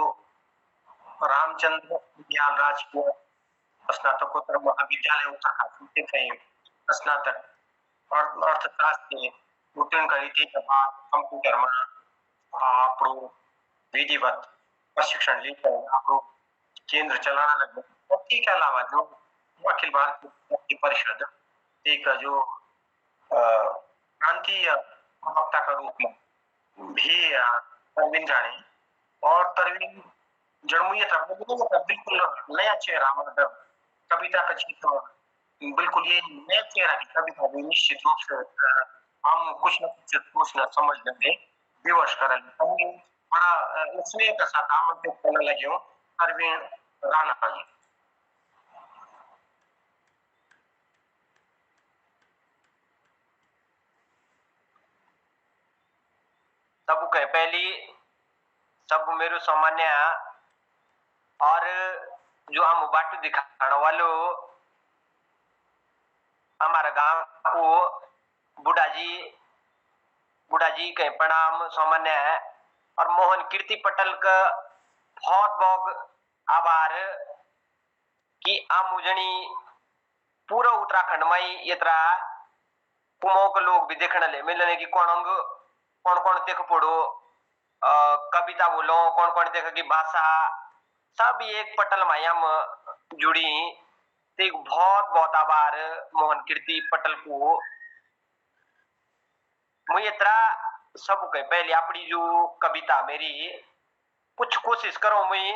रामचंद्र विद्याल राजकीय स्नातकोत्तर महाविद्यालय उत्तराखंड से कहीं स्नातक और अर्थशास्त्र उत्तीर्ण करी थी कंप्यूटर में આપણું વિધિવત પ્રશિક્ષણ લેकर આપણું केंद्र चलाना लगे और के अलावा जो अखिल भारतीय विद्यार्थी परिषद एक जो प्रांतीय प्रवक्ता का रूप में भी तरवीन जाने और तरवीन जड़मुयत बिल्कुल नया चेहरा मतलब कविता का क्षेत्र बिल्कुल ये नया चेहरा की कविता भी निश्चित रूप से हम कुछ न कुछ सोचना समझने में विवश कर बड़ा स्नेह के साथ आमंत्रित करने लगे हूँ तरवीन राणा जी। सब कह पहली सब मेरो सामान्य और जो हम बाटू दिखाने वालो हमारा गांव को बुढ़ा जी के प्रणाम सामान्य है और मोहन कीर्ति पटल का बहुत बहुत आभार कि आम उजनी पूरा उत्तराखंड में इतना कुमो के लोग भी देखने ले मिलने की कौन कौन देख पड़ो कविता बोलो कौन देख की भाषा सब एक पटल मायाम जुड़ी एक बहुत बहुत आभार मोहन कीर्ति पटल को मुझे इतना सब के पहले अपनी जो कविता मेरी कुछ कोशिश करो मुझे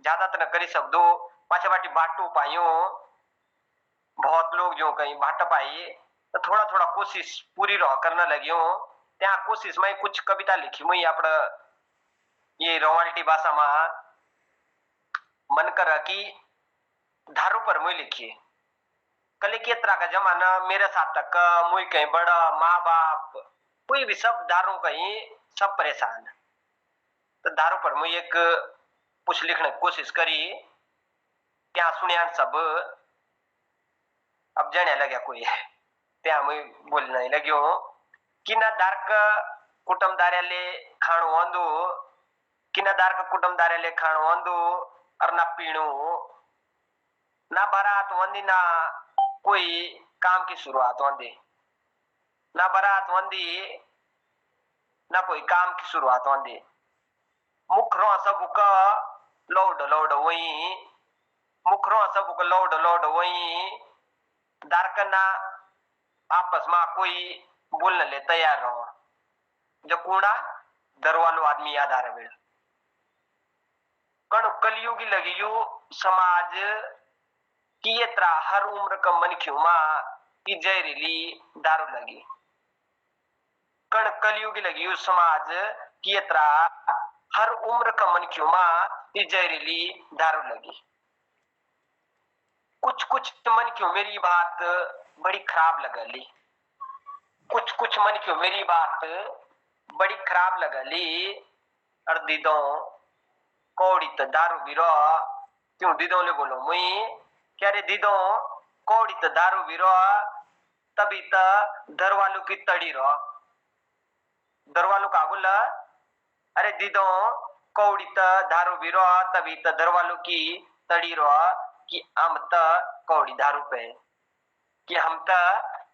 ज्यादा तो न करी सब दो पाछे बाटी बाटू पाइयो बहुत लोग जो कहीं बाट पाई तो थोड़ा थोड़ा कोशिश पूरी रह करने लगी त्या कोशिश में कुछ कविता लिखी मुझे अपना ये रवाल्टी भाषा में मन कर कि धारू पर मुई लिखिए कल की तरह का जमाना मेरे साथ तक मुई कहीं बड़ा माँ बाप कोई भी सब दारू कहीं सब परेशान। तो दारू पर मुई एक कुछ लिखने की कोशिश करी क्या सुनिया सब अब जाने लगे कोई त्या मुई बोलने लग्यो कि ना दार्क कुटुंबदार्याले खाणो वंदु कि ना दार्क कुटुंबदार्याले खाणो वंदु और ना पीणु ना बारात वंदी ना कोई काम की शुरुआत वंदी ना बारात वंदी ना कोई काम की शुरुआत वंदी मुखरो सब का लौड लौड वही मुखरो सब का लौड लौड वही दारकना आपस में कोई बोलने ले तैयार रहो जो कूड़ा दरवालो आदमी याद आ रहे कण कलयुगी लगी यू समाज की ये त्रा हर उम्र का मनख्यू मा की जहरीली दारू लगी कण कलयुगी लगी यू समाज की ये त्रा हर उम्र का मनख्यू मा की जहरीली दारू लगी कुछ कुछ मनख्यू मेरी बात बड़ी खराब लगली कुछ मनख्यू मेरी बात बड़ी खराब लगली और दीदों कौड़ी तो दारू बिरो क्यों दीदों ले बोलो मुई क्या रे दीदों कौड़ी तो दारू बिरो तभी तो दरवालों की तड़ी रो दरवालों का बोला अरे दीदों कौड़ी तो दारू बिरो तभी तो दरवालों की तड़ी रो कि हम तो कौड़ी दारू पे कि हम तो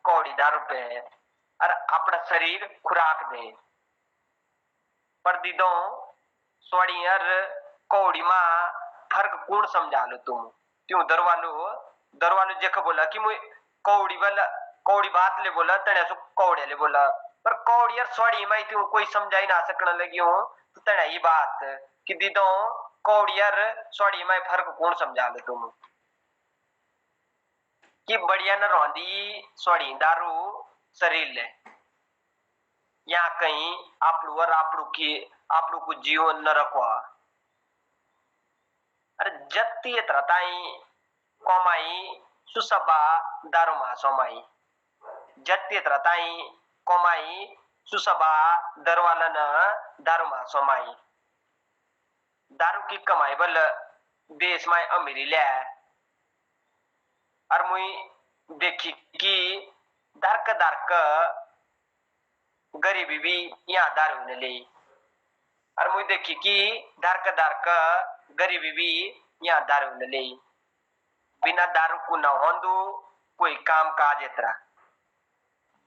कौड़ी दारू पे और अपना शरीर खुराक दे पर दीदों स्वड़ियर कौड़ी माँ फर्क कौन समझा लो तुम क्यों दरवालो जेख बोला कि मुझे कौड़ी वाला कौड़ी बात ले बोला तने सो कौड़े ले बोला पर कौड़ी यार स्वड़ी में क्यों कोई समझाई ना सकने लगी हो तो तने ये बात कि दीदों कौड़ी यार स्वड़ी में फर्क कौन समझा लो तुम कि बढ़िया न रोंदी स्वड़ी दारू शरीर ले यहाँ कहीं आपलू और आपलू को जीवन न रखवा अरे जत्ती तरताई कमाई सुसबा दारू मा सोमाई जत्ती तरताई कमाई सुसबा दरवाला न दारू मा सोमाई दारू की कमाई बल देश में अमीरी ले और मुई देखी कि दार्क गरीबी भी यहाँ दारू ने ले और मुई देखी कि दार्क गरीबी भी यहाँ दारू ने ले बिना दारू को न होंदु कोई काम काज इतरा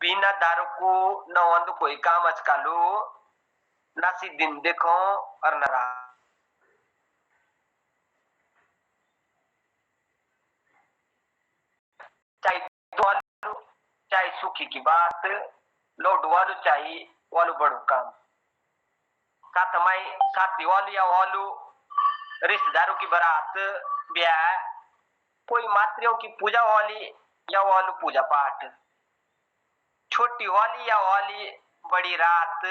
बिना दारू को न होंदु कोई काम अचकालू नासी दिन देखो और न रात चाहे वालू चाहे सुखी की बात लोड वालू चाहे वालू बड़ू काम का तमाई साथी वालू या वालू रिश्तेदारों की बारात ब्याह कोई मात्रियों की पूजा वाली या वालू पूजा पाठ छोटी वाली या वाली बड़ी रात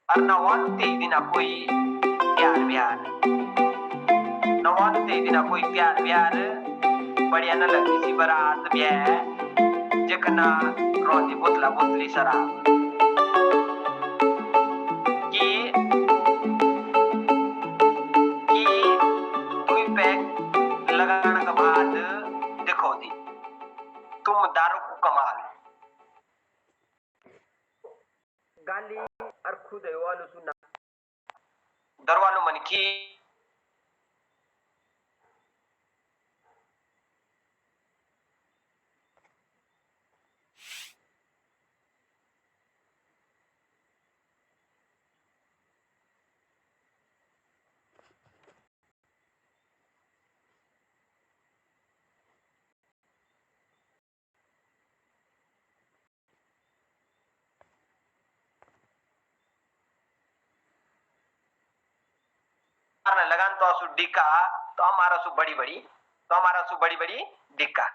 और न वालू ते दिना कोई प्यार ब्यार न वालू ते दिना कोई प्यार ब्यार बढ़िया न लगी सी बारात ब्याह जकना रोंदी बोतला बोतली शराब कि कोई पैक लगाने के बाद देखो दी तुम दारू को कमाल गाली और खुद वालू सुना दरवालो मन की लगान तो असु डिक्का तो हमारा सु बड़ी बड़ी डिक्का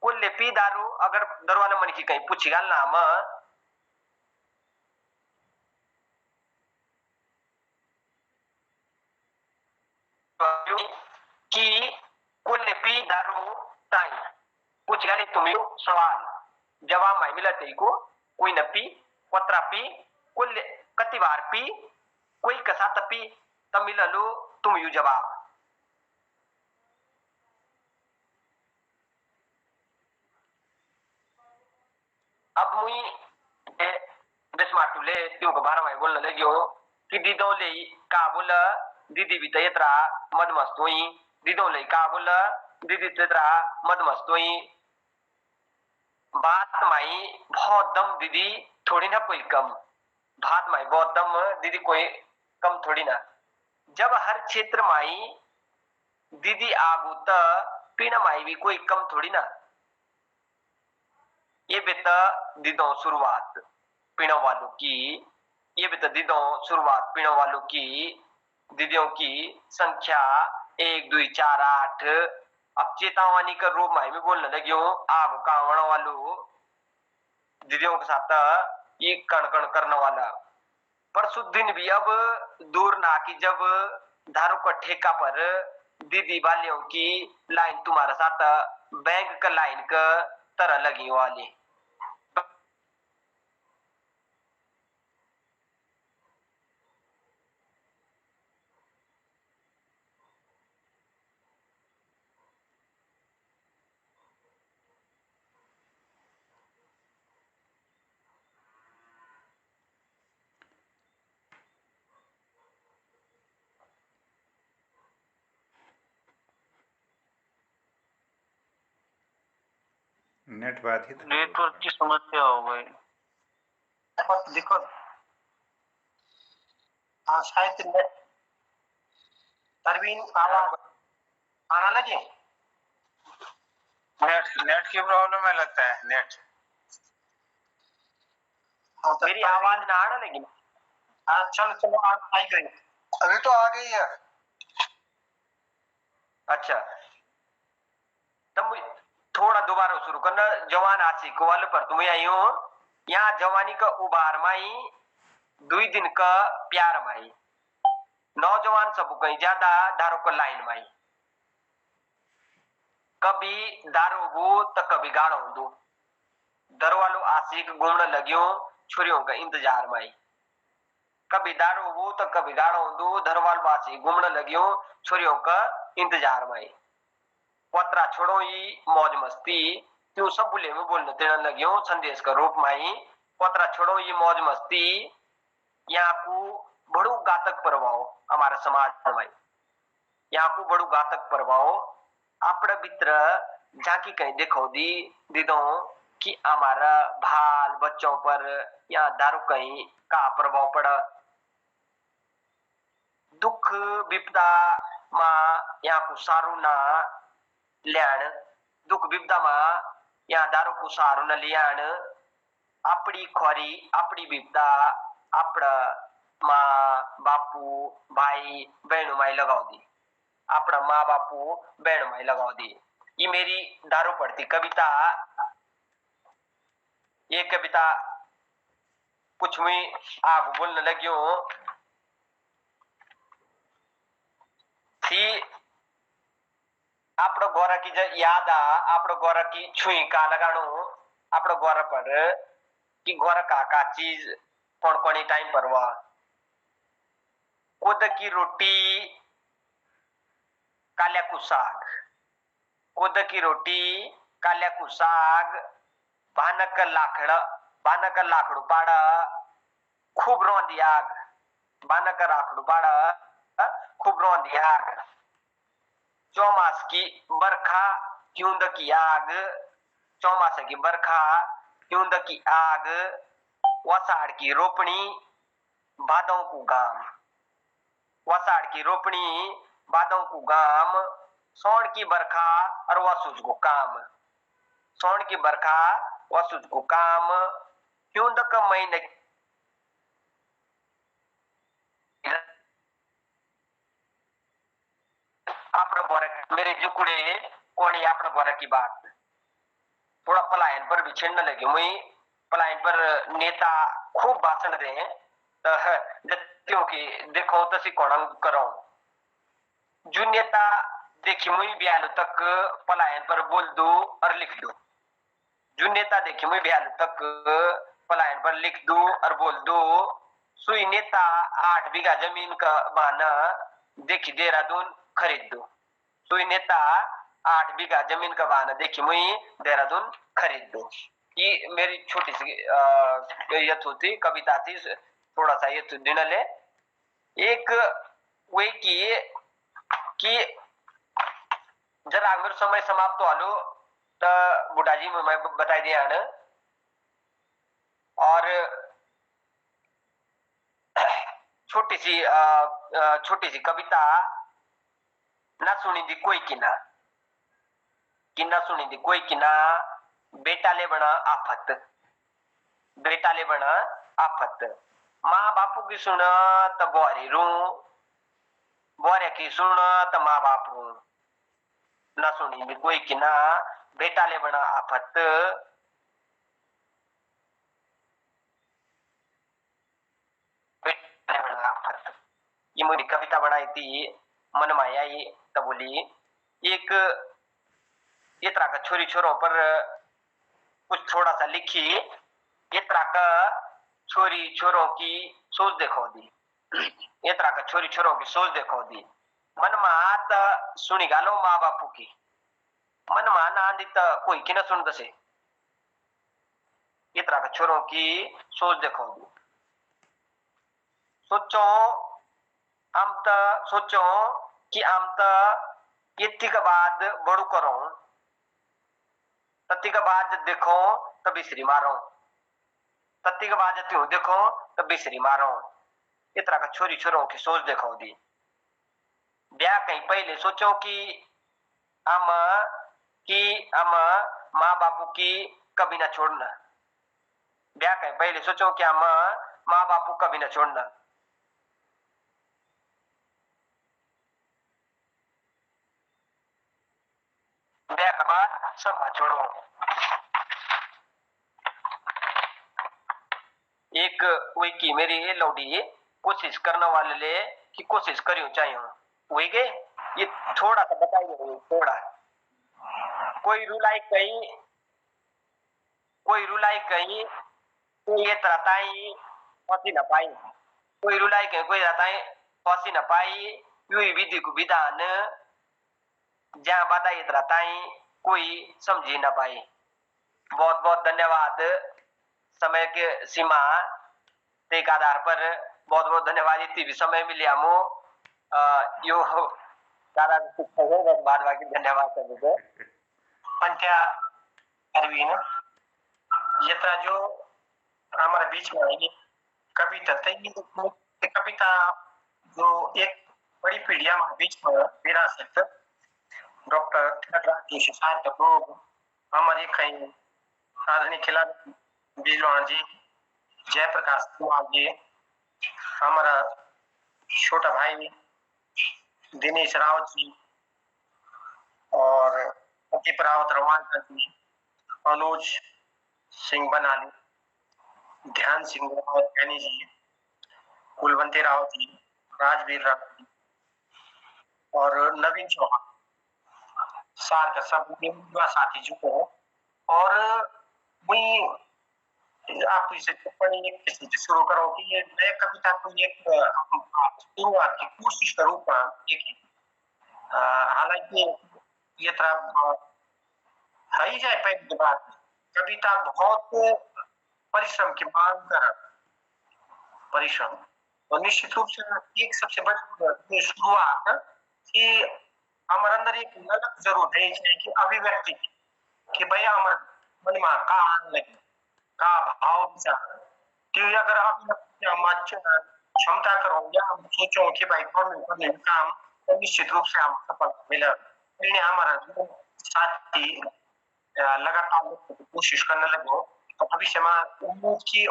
कुल पी दारू अगर दरवाला मन की कहीं पूछी गाल ना हम कि कुल पी दारू ताई कुछ गाली तुम्हें सवाल जवाब माई मिला तेई को कोई न पी पत्रा पी कोई कति बार पी कोई कसा तपी तब मिला लो तुम यू जवाब अब मुई बेस्माटुले त्यो को बारे में बोलने लगी हो कि दीदों ले का बोला दीदी भी तयत्रा मद मस्त हुई दीदों ले का बोला दीदी तयत्रा मद मस्त हुई बात माई बहुत दम दीदी थोड़ी ना कोई कम बात माई बहुत दम दीदी कोई कम थोड़ी ना जब हर क्षेत्र माई दीदी आगू त पीना माई भी कोई कम थोड़ी ना ये बेटा दीदों शुरुआत पीने वालों की ये बेटा दीदों शुरुआत पीने वालों की दीदियों की संख्या 1 2 4 8 अब चेतावनी का रूप में बोलने लगी हूँ आग कावण वालों दीदियों के साथ ये कण कण करने वाला पर सुदिन भी अब दूर ना की जब धारों का ठेका पर दीदी वालियों की लाइन तुम्हारे साथ बैंक का लाइन का तरह लगी वाली नेट बाधित नेटवर्क की समस्या हो गई। देखो हाँ शायद नेट परवीन आवाज आना लगे नेट की प्रॉब्लम है लगता है नेट। हाँ तो मेरी आवाज ना आने लगी हाँ चलो चलो आप आई गई अभी तो आ गई है। अच्छा तब मुझे थोड़ा दोबारा शुरू करना जवान आशिक वाले पर तुम आई हो यहाँ जवानी का उबार माई 2 दिन का प्यार माई नौजवान सब कहीं ज्यादा दारू का लाइन माई कभी दारू बू तो कभी गाड़ो दो दरवालो आशिक घूमने लगियो छुरियों का इंतजार माई कभी दारू बू तो कभी गाड़ो दो धरवाल आशिक घूमने लगियो छुरियों का इंतजार माई पत्रा छोड़ो ही मौज मस्ती त्यो सब बुले में बोलने तेना लगियो संदेश का रूप माई पत्रा छोड़ो ये मौज मस्ती यहाँ को बड़ू घातक प्रभाव हमारे समाज में यहाँ को बड़ू घातक प्रभाव अपने भीतर जाके कहीं देखो दी दीदों कि हमारा भाल बच्चों पर या दारू कहीं का प्रभाव पड़ा दुख विपदा मां यहाँ को सारू ना ल्याण दुख विपदा मां यहाँ दारू को सारू न लियाण अपनी खोरी अपनी विपदा अपना माँ बापू भाई बहनों माई लगाओ दी अपना माँ बापू बहनों माई लगाओ दी ये मेरी दारू पड़ती कविता ये कविता कुछ हुई आग बोलने लगी हूँ थी आपड़ो गौरा की जो याद आ आपड़ो गौरा की छुई का लगाणो आपड़ो गौरा पर कि गौरा का चीज कौन कौन टाइम पर हुआ कोद की रोटी काल्या को साग कोद की रोटी काल्या को साग भानक लाखड़ू पाड़ा खूब रोंदी आग भानक लाखड़ू पाड़ा खूब रोंदी आग चौमास की बरखा हिउंद की आग चौमास की बरखा हिउंद की आग वसाड़ की रोपणी बादों को गाम वसाड़ की रोपणी बादों को गाम सौण की बरखा और वसुज को काम सौण की बरखा वसुज को काम हिउंद का महीने आपने बोरा मेरे जुकुड़े कोणी आपने बोरा की बात थोड़ा पलायन पर भी छिड़ने लगे मुई पलायन पर नेता खूब भाषण दे क्योंकि देखो तो सी कौन करो जो नेता देखी मुई ब्यालो तक पलायन पर बोल दो और लिख दो। जो नेता देखी मुई ब्यालो तक पलायन पर लिख दो और बोल दो, सुई नेता 8 बीघा जमीन का बहाना देखी देहरादून खरीद दो। सुई नेता 8 बीघा जमीन का बहाना देखी मुई देहरादून खरीद दो। ये मेरी छोटी सी यथ होती कविता थी, थोड़ा सा ये दिनल है। एक वे कि जरा मेरे समय समाप्त हालो तो बुढ़ाजी में मैं बताई दिया है। और छोटी सी कविता ना सुनी दी कोई की ना सुनी दी कोई की ना, बेटा ले बना आफत, बेटा ले बना आफत। माँ बापू की सुना तो बोरी रू, बोरे की सुना तो माँ बाप रू। ना सुनी दी कोई की ना, बेटा ले बना आफत, बेटा ले बना आफत। ये मेरी कविता बनाई थी, मन में आई तो बोली एक ये तरह का छोरी छोरों पर कुछ थोड़ा सा लिखी, ये तरह का छोरी छोरों की सोच देखो दी, ये तरह का छोरी छोरों की सोच देखो दी। मन में आत सुनी गालो माँ बापू की, मन में ना आंदी तो कोई की ना सुन दसे। ये तरह का छोरों की सोच देखो दी। सोचो कि हम तो इतनी के बाद बड़ू करो, तत्ती के बाद देखो तो बिसरी मारो, तत्ती के बाद त्यों देखो तो बिसरी मारो। इस तरह का छोरी छोरों की सोच देखो दी। ब्याह कहीं पहले सोचो कि हम माँ बापू की कभी ना छोड़ना। ब्याह कहीं पहले सोचो कि हम माँ बापू कभी ना छोड़ना। ब्याह के बाद सब छोड़ो। एक वही की मेरी लौड़ी कोशिश करने वाले ले कि कोशिश करियो चाहिए वही के ये थोड़ा सा बताइए। थोड़ा कोई रुलाई कहीं कोई ये तरताई फंसी न पाई, कोई रुलाई कहीं कोई रहताई फंसी न पाई। यू विधि को विधान जहाँ बताई तरताई कोई समझी न पाई। बहुत बहुत धन्यवाद। समय के सीमा के आधार पर बहुत बहुत धन्यवाद। इतनी भी समय मिले हमो यो दादा बाद बाकी धन्यवाद सबको। पंचा अरवीन ये जो हमारे बीच में आई कविता कविता जो एक बड़ी पीढ़ी हमारे बीच में विरासत डॉक्टर कपूर हमारे कहीं आदरणीय खिलाड़ी बिजवाण जी, जयप्रकाश कुमार जी, हमारा छोटा भाई दिनेश रावत जी और प्रदीप रावत रवाना जी, अनुज सिंह बनाली, ध्यान सिंह रावत कैनी जी, कुलवंती राव जी, राजवीर राव जी और नवीन चौहान सार का सब साथी जुड़े। और वही आप इसे टिप्पणी किसी से शुरू करो कि ये नए कविता को एक शुरुआत की कोशिश करूँ हालांकि ये तरह है ही जाए पहली बात कविता बहुत परिश्रम की मांग कर परिश्रम और निश्चित रूप से एक सबसे बड़ी शुरुआत कि हमारे अंदर एक ललक जरूर है कि अभिव्यक्ति कि भैया हमारे मन में का आने लगे का भाव विचार कि अगर अभिव्यक्ति क्षमता करो या हम सोचो कि भाई करने काम तो निश्चित रूप से हम सफल मिला। हमारा साथी लगातार कोशिश करने लगो तो भविष्य में की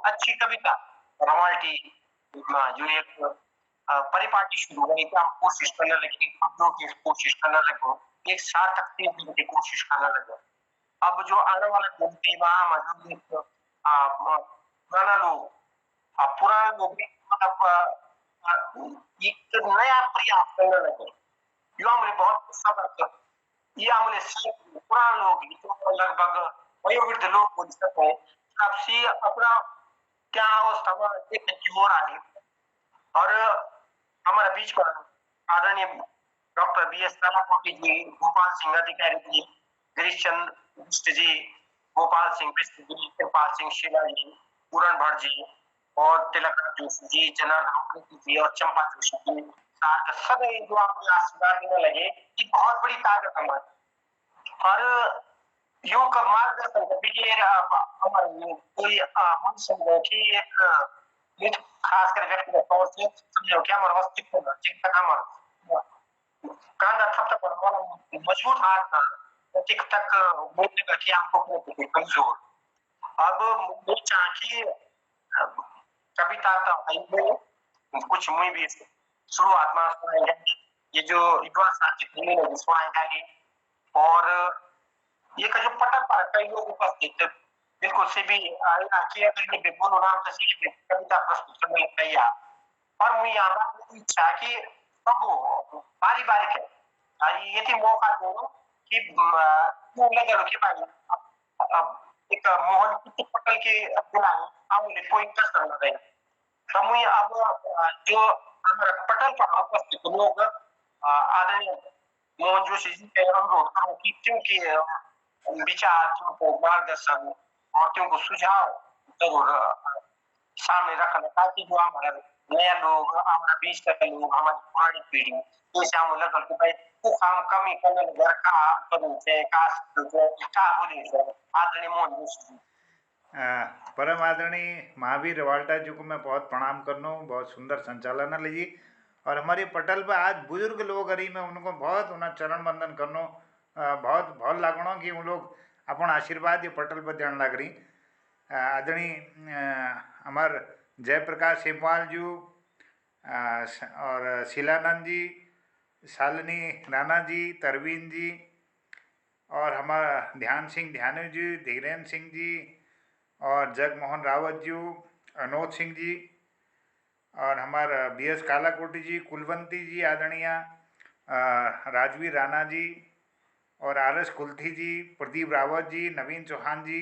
अच्छी कविता रवाल्टी जो एक परिपाटी शुरू हुई थी हम कोशिश करने लगे, शब्दों की कोशिश करने लगो, एक सार्थक चीज की कोशिश करने लगो। अब जो आने वाला पुराना लोग एक नया प्रयास करने लगे युवा मुझे बहुत सबक ये आमुले पुराने लोग लगभग वयोवृद्ध लोग बोल सकते हैं आपसी अपना क्या अवस्था में देखने की हो रहा है। और हमारे बीच में आदरणीय डॉक्टर BS कालाकोटी जी, गोपाल सिंह अधिकारी जी, गिरीश चंद्र बिष्ट जी, गोपाल सिंह बिष्ट जी, कृपाल सिंह शीला जी, पूरण भट्ट जी और तिलक जोशी जी, जनार्दन जी और चंपा जोशी जी, सभी जो आपको आशीर्वाद देने लगे कि बहुत बड़ी ताकत हमारी। और योग का मार्गदर्शन हमारे कोई हम समझो कि एक युद्ध खासकर व्यक्तिगत तौर से समझो कि हमारा अस्तित्व जिन तक हमारा कांधा थप तक वाला मजबूत हाथ था टिक तक बोलने का कि हमको कमजोर। अब मुझे चाह कि कविता कुछ मुझे भी शुरुआत में सुनाई ये जो युवा साथी ने सुनाई और ये का जो पटल पर कई लोग उपस्थित बिल्कुल से भी बोलो नाम से कविता प्रस्तुत करने लग तैयार और मुझे यहाँ पर इच्छा कि सब बारी बारी है ये थी मौका दो कि लगा लो कि भाई अब एक मोहन पटल के बुलाए हम कोई कसर न रही तो मुझे अब जो हमारा पटल पर उपस्थित लोग आदरणीय मोहन जोशी जी के अनुरोध करूँ कि क्योंकि विचार को मार्गदर्शन और क्योंकि सुझाव जरूर सामने रखना ताकि जो हमारा नया लोग हमारा बीच का लोग हमारी पुरानी पीढ़ी जैसे हम लगल कि भाई कुछ हम कमी करने लगे का करूँ से का बोले आदरणीय मोहन जोशी जी परम आदरणीय महावीर रवाल्टा जी को मैं बहुत प्रणाम करना हूँ, बहुत सुंदर संचालन लीजिए। और हमारे पटल पर आज बुजुर्ग लोग रही मैं उनको बहुत उन्हें चरण बंदन करना बहुत बहुत लागणो कि उन लोग अपन आशीर्वाद ये पटल पर देने लग रही। आदरणीय हमार जयप्रकाश सेमवाल जी और शीलानंद जी, शालिनी राणा जी, तरवीन जी और हमारा ध्यान सिंह ध्यानु जी, धीरेन्द्र सिंह जी और जगमोहन रावत जी, अनोज सिंह जी और हमारा BS कालाकोटी जी, कुलवंती जी आदरणीय, राजवीर राणा जी और RS कुल्थी जी, प्रदीप रावत जी, नवीन चौहान जी,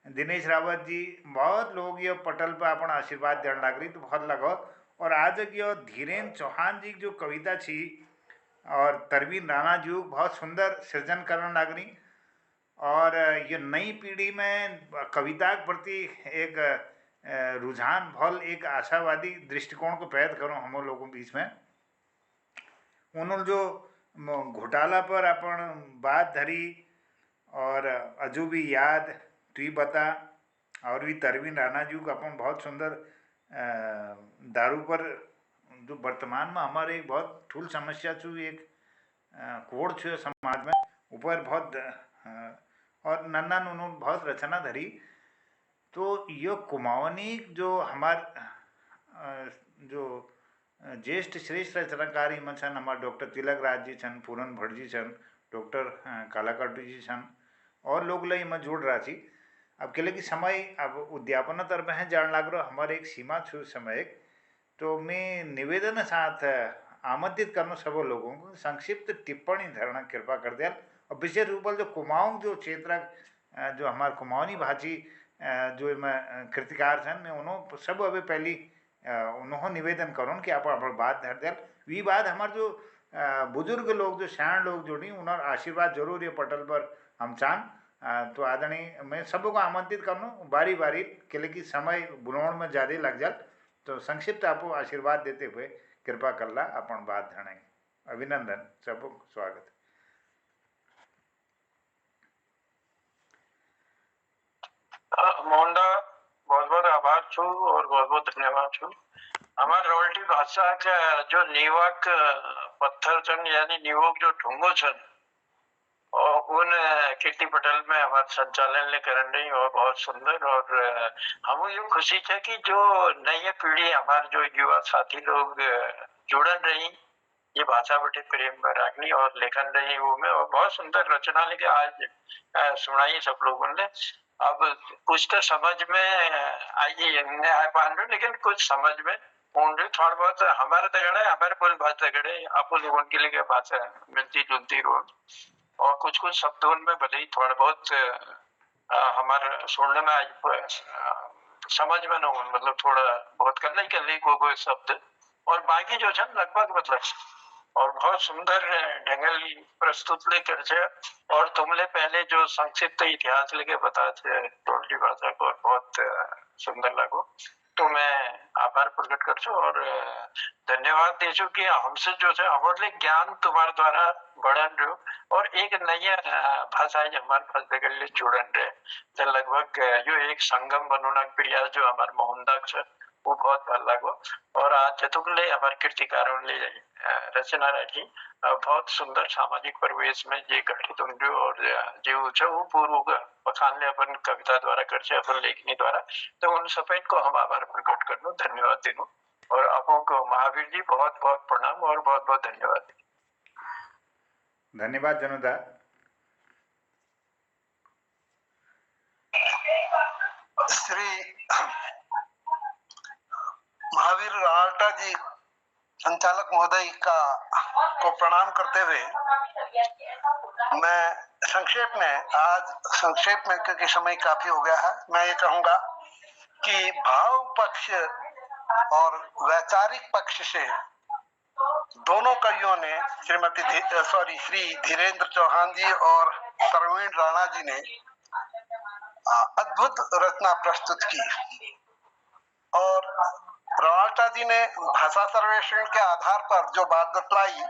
दिनेश रावत जी, बहुत लोग ये पटल पर अपन आशीर्वाद देने लग रही तो बहुत लगो। और आज की धीरेन्द्र चौहान जी जो कविता थी और तरवीन राणा जी बहुत सुंदर सृजन करने लग रही और ये नई पीढ़ी में कविता के प्रति एक रुझान भल एक आशावादी दृष्टिकोण को पैदा करो हम लोगों के बीच में। उन्होंने जो घोटाला पर अपन बात धरी और अजू भी याद तुई बता और भी तरवीन राणा जी को अपन बहुत सुंदर दारू पर जो वर्तमान में हमारे एक बहुत ठूल समस्या छू एक कोड़ छो समाज में ऊपर बहुत और नन्ना नुनू बहुत रचना धरी। तो ये कुमावनी जो हमार जो ज्येष्ठ श्रेष्ठ रचनाकारी में छन हमारे डॉक्टर तिलक राज जी छन, पूरन भट्ट जी छन, डॉक्टर कालाकाटी जी छन और लोग लई में जोड़ रहा थी। अब के लिए समय अब उद्यापन तरफ है जान लग रहा हमारे एक सीमा छू समय तो मैं निवेदन साथ आमंत्रित करना सब लोगों को संक्षिप्त टिप्पणी धरना कृपा कर दिया। और विशेष रूप से जो कुमाऊं जो क्षेत्र जो हमारे कुमाऊनी भाषी जो मैं कृतिकार छन मैं उन्होंने सब अभी पहली उन्होंने निवेदन करो कि आप बात धर दिया वी बात हमारे जो बुजुर्ग लोग जो सयाण लोग जो नहीं उन्होंने आशीर्वाद जरूर ये पटल पर हम चान तो आदरणीय मैं सबको आमंत्रित करना बारी बारी के लिए कि समय बुलाने में ज़्यादा लग जाए तो संक्षिप्त आपको आशीर्वाद देते हुए कृपा कर ला अपन बात धरने। अभिनंदन सबको स्वागत। मोहनदा बहुत बहुत आभार छू और बहुत बहुत धन्यवाद छू। हमारे रवल्टी भाषा का जो नीवक पत्थर छन यानी नीवक जो ठुंगो छन और उन कीर्ति पटल में हमारे संचालन ले करन रही और बहुत सुंदर। और हम ये खुशी है कि जो नई पीढ़ी हमारे जो युवा साथी लोग जुड़न रही ये भाषा बटे प्रेम रागनी और लेखन रही वो में और बहुत सुंदर रचना लेके आज सुनाई सब लोगों ने। अब कुछ तो समझ में आई नहीं आ पा रहे लेकिन कुछ समझ में उनसे थोड़ा बहुत हमारे तगड़े हमारे बोल भाषा तगड़े आप लोगों के लिए भाषा मिलती जुलती रोड और कुछ कुछ शब्द उनमें भले ही थोड़ा बहुत हमारे सुनने में समझ में न हो मतलब थोड़ा बहुत कर ले कोई शब्द और बाकी जो है लगभग मतलब और बहुत सुंदर ढंगली प्रस्तुत लेकर छे और तुमने पहले जो संक्षिप्त इतिहास लेके बता थे टोलकी भाषा को बहुत सुंदर लगो तो मैं आभार प्रकट कर छू और धन्यवाद दे छू कि हमसे जो है हमारे ज्ञान तुम्हारे द्वारा बढ़न रहो और एक नई भाषा है हमारे पास के लिए जुड़न रहे तो लगभग जो एक संगम बनोना प्रयास जो हमारे मोहनदास है वो बहुत भल लगो और आज जतुकले हमारे कीर्तिकारों ले रचना रखी बहुत सुंदर सामाजिक परिवेश में जे गठित होंगे और जो है वो पूर्व बखान ले अपन कविता द्वारा कर अपन लेखनी द्वारा तो उन सफेद को हम आभार प्रकट करनो धन्यवाद देनो और आपको को महावीर जी बहुत बहुत प्रणाम और बहुत बहुत धन्यवाद धन्यवाद जनुदा। श्री महावीर राल्टा जी संचालक महोदय को प्रणाम करते हुए मैं संक्षेप में क्योंकि समय काफी हो गया है मैं ये कहूंगा कि भाव पक्ष और वैचारिक पक्ष से दोनों कवियों ने श्री धीरेन्द्र चौहान जी और प्रवीण राणा जी ने अद्भुत रचना प्रस्तुत की और रवाल्टा जी ने भाषा सर्वेक्षण के आधार पर जो बात बतलाई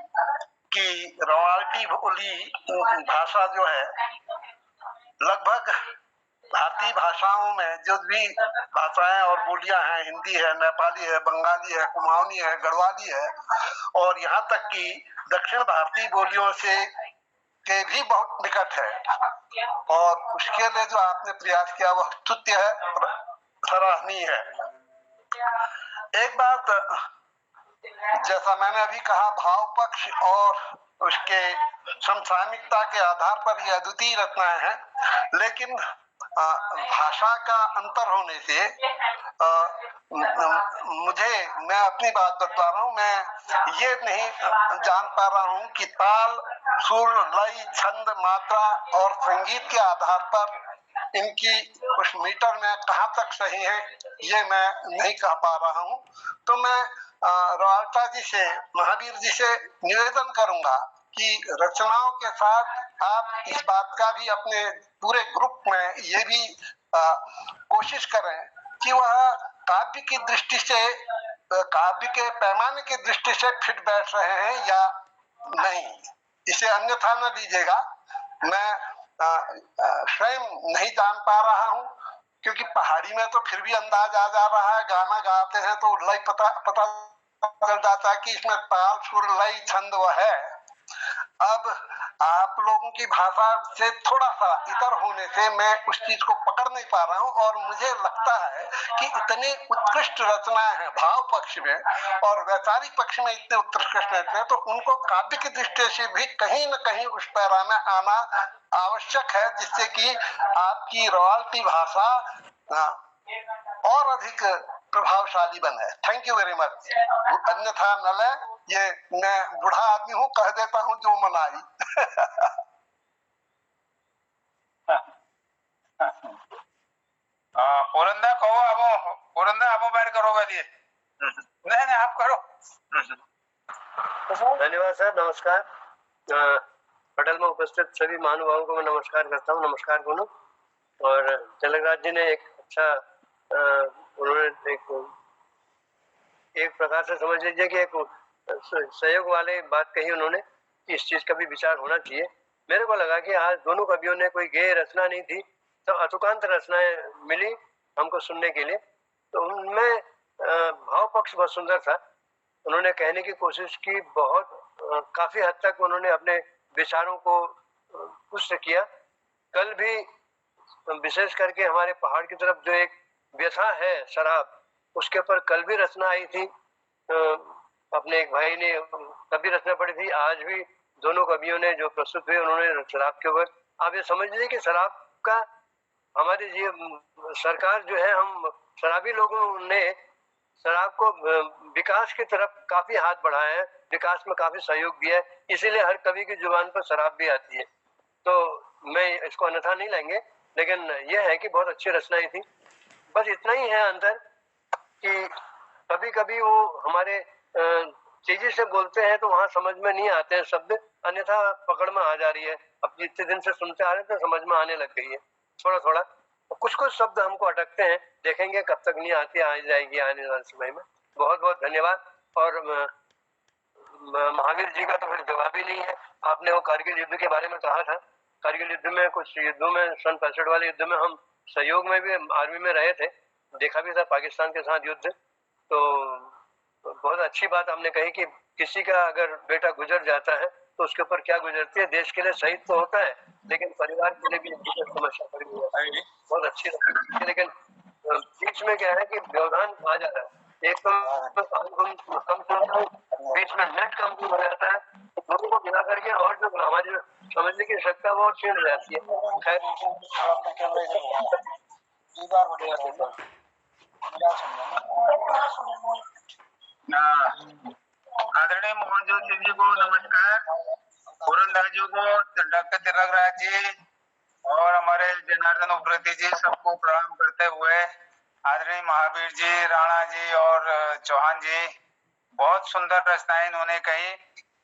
कि रवाल्टी बोली भाषा जो है लगभग भारतीय भाषाओं में जो भी भाषाएं और बोलियां हैं हिंदी है नेपाली है बंगाली है कुमाऊनी है गढ़वाली है और यहाँ तक कि दक्षिण भारतीय बोलियों से के भी बहुत निकट है और उसके लिए जो आपने प्रयास किया वह स्तुत्य है सराहनीय है। एक बात जैसा मैंने अभी कहा भाव पक्ष और उसके समसामयिकता के आधार पर ये अद्वितीय रचनाएं हैं लेकिन भाषा का अंतर होने से मैं अपनी बात बता रहा हूँ मैं ये नहीं जान पा रहा हूँ कि ताल सुर लय छंद मात्रा और संगीत के आधार पर इनकी उस मीटर में कहाँ तक सही है ये मैं नहीं कह पा रहा हूँ तो मैं रवाल्टा जी से महावीर जी से निवेदन करूंगा कि रचनाओं के साथ आप इस बात का भी अपने पूरे ग्रुप में ये भी कोशिश करें कि वह काव्य की दृष्टि से काव्य के पैमाने की दृष्टि से फिट बैठ रहे हैं या नहीं इसे अन्यथा न लीजिएगा मैं स्वयं नहीं जान पा रहा हूँ क्योंकि पहाड़ी में तो फिर भी अंदाज आ जा रहा है गाना गाते हैं तो लय पता चल जाता है कि इसमें ताल सुर लय छंद वह है। अब आप लोगों की भाषा से थोड़ा सा इतर होने से मैं उस चीज को पकड़ नहीं पा रहा हूँ और मुझे लगता है कि इतनी उत्कृष्ट रचनाएं हैं भाव पक्ष में और वैचारिक पक्ष में इतने उत्कृष्ट रचनाएं तो उनको काव्य की दृष्टि से भी कहीं न कहीं उस पैरा में आना आवश्यक है जिससे कि आपकी रॉयल्टी भाषा और अधिक प्रभावशाली बने। Thank you very much. अन्यथा नले ये मैं बूढ़ा आदमी हूँ कह देता हूँ जो मनाई। पोरंदा कहो अब पोरंदा अब बैठ करो दिए नहीं आप करो। धन्यवाद सर नमस्कार। पटल में उपस्थित सभी महानुभावों को मैं नमस्कार करता हूँ। नमस्कार बोलो। और तिलकराज जी ने एक अच्छा उन्होंने एक प्रकार से समझ लीजिए कि एक सहयोग वाले बात कही उन्होंने कि इस चीज का भी विचार होना चाहिए। मेरे को लगा कि आज दोनों कवियों ने कोई गेय रचना नहीं थी तो अतुकांत रचनाएं मिली हमको सुनने के लिए तो उनमें भाव पक्ष बहुत सुंदर था। उन्होंने कहने की कोशिश की बहुत काफी हद तक उन्होंने अपने विचारों को पुष्ट किया। कल भी विशेष करके हमारे पहाड़ की तरफ जो एक व्यथा है शराब उसके ऊपर कल भी रचना आई थी। अपने एक भाई ने कभी रचना पड़ी थी। आज भी दोनों कवियों ने जो प्रस्तुत हुए उन्होंने शराब के ऊपर आप ये समझ लीजिए कि शराब का हमारी सरकार जो है हम शराबी लोगों ने शराब को विकास की तरफ काफी हाथ बढ़ाया है, विकास में काफी सहयोग दिया है, इसीलिए हर कवि की जुबान पर शराब भी आती है। तो मैं इसको अन्यथा नहीं लेंगे, लेकिन यह है कि बहुत अच्छी रचनाएं थी। बस इतना ही है अंतर कि कभी कभी वो हमारे तेजी से बोलते हैं तो वहां समझ में नहीं आते हैं शब्द, अन्यथा पकड़ में आ जा रही है। अब जितने दिन से सुनते आ रहे हैं तो समझ में आने लग गई है थोड़ा थोड़ा। कुछ कुछ शब्द हमको अटकते हैं, देखेंगे कब तक नहीं आती, आ जाएगी आने वाले समय में। बहुत बहुत धन्यवाद। और महावीर जी का तो फिर जवाब ही नहीं है। आपने वो कारगिल युद्ध के बारे में कहा था, कारगिल युद्ध में कुछ युद्धों में सन 65 वाले युद्ध में हम सहयोग में भी आर्मी में रहे थे, देखा भी था पाकिस्तान के साथ युद्ध। तो बहुत अच्छी बात आपने कही कि किसी का अगर बेटा गुजर जाता है तो उसके ऊपर क्या गुजरती है। देश के लिए शहीद तो होता है, लेकिन परिवार के लिए भी समस्या खड़ी हो जाती है। बहुत अच्छी है, लेकिन बीच में क्या है कि व्यवधान आ जाता है। एक तो कम सुनता हूँ, बीच में नेट कम हो जाता है, दोनों को मिला करके और जो हमारी समझने की शक्ति वो छीन जाती है। खैर आदरणीय मोहन जोशी जी को नमस्कार, उड़नदाजियों को, डॉक्टर तिलक राज जी और हमारे जनार्दन उप्रेती जी सबको प्रणाम करते हुए, आदरणीय महावीर जी, राणा जी और चौहान जी, बहुत सुंदर रचनाएं इन्होंने कही।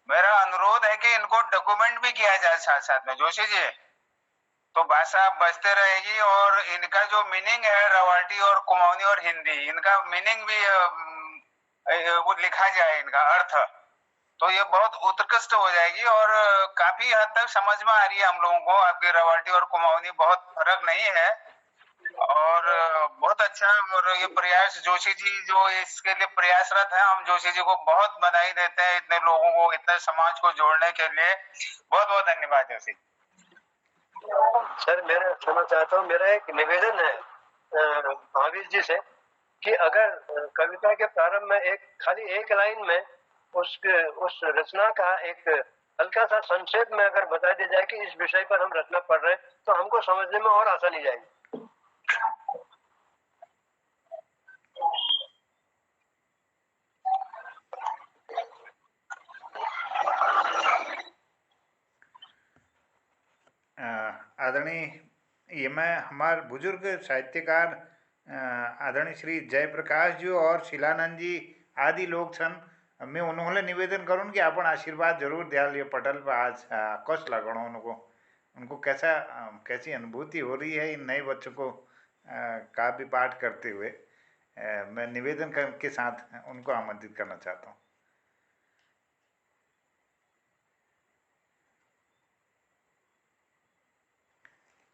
मेरा अनुरोध है कि इनको डॉक्यूमेंट भी किया जाए साथ साथ में जोशी जी, तो भाषा बचते रहेगी। और इनका जो मीनिंग है रवाटी और कुमाऊनी और हिंदी, इनका मीनिंग भी वो लिखा जाए, इनका अर्थ, तो ये बहुत उत्कृष्ट हो जाएगी और काफी हद तक समझ में आ रही है हम लोगों को। आपकी रवाटी और कुमाऊनी बहुत फर्क नहीं है और बहुत अच्छा। और ये प्रयास जोशी जी जो इसके लिए प्रयासरत है, हम जोशी जी को बहुत बधाई देते हैं, इतने लोगों को, इतने समाज को जोड़ने के लिए। बहुत बहुत धन्यवाद जोशी। सर मैं क्षमा चाहता हूँ, मेरा एक निवेदन है महावीर जी से कि अगर कविता के प्रारंभ में खाली एक लाइन में उस रचना का एक हल्का सा संक्षेप में अगर बता दिया जाए कि इस विषय पर हम रचना पढ़ रहे हैं, तो हमको समझने में और आसानी जाएगी। आदरणीय ये मैं हमारे बुजुर्ग साहित्यकार आदरणीय श्री जयप्रकाश जी और शिलानंद जी आदि लोग छन, मैं उन्होंने निवेदन करूँ कि अपन आशीर्वाद जरूर दिया लिए पटल पर आज कस लगणो उनको कैसी अनुभूति हो रही है इन नए बच्चों को काव्य पाठ करते हुए। मैं निवेदन के साथ उनको आमंत्रित करना चाहता हूँ।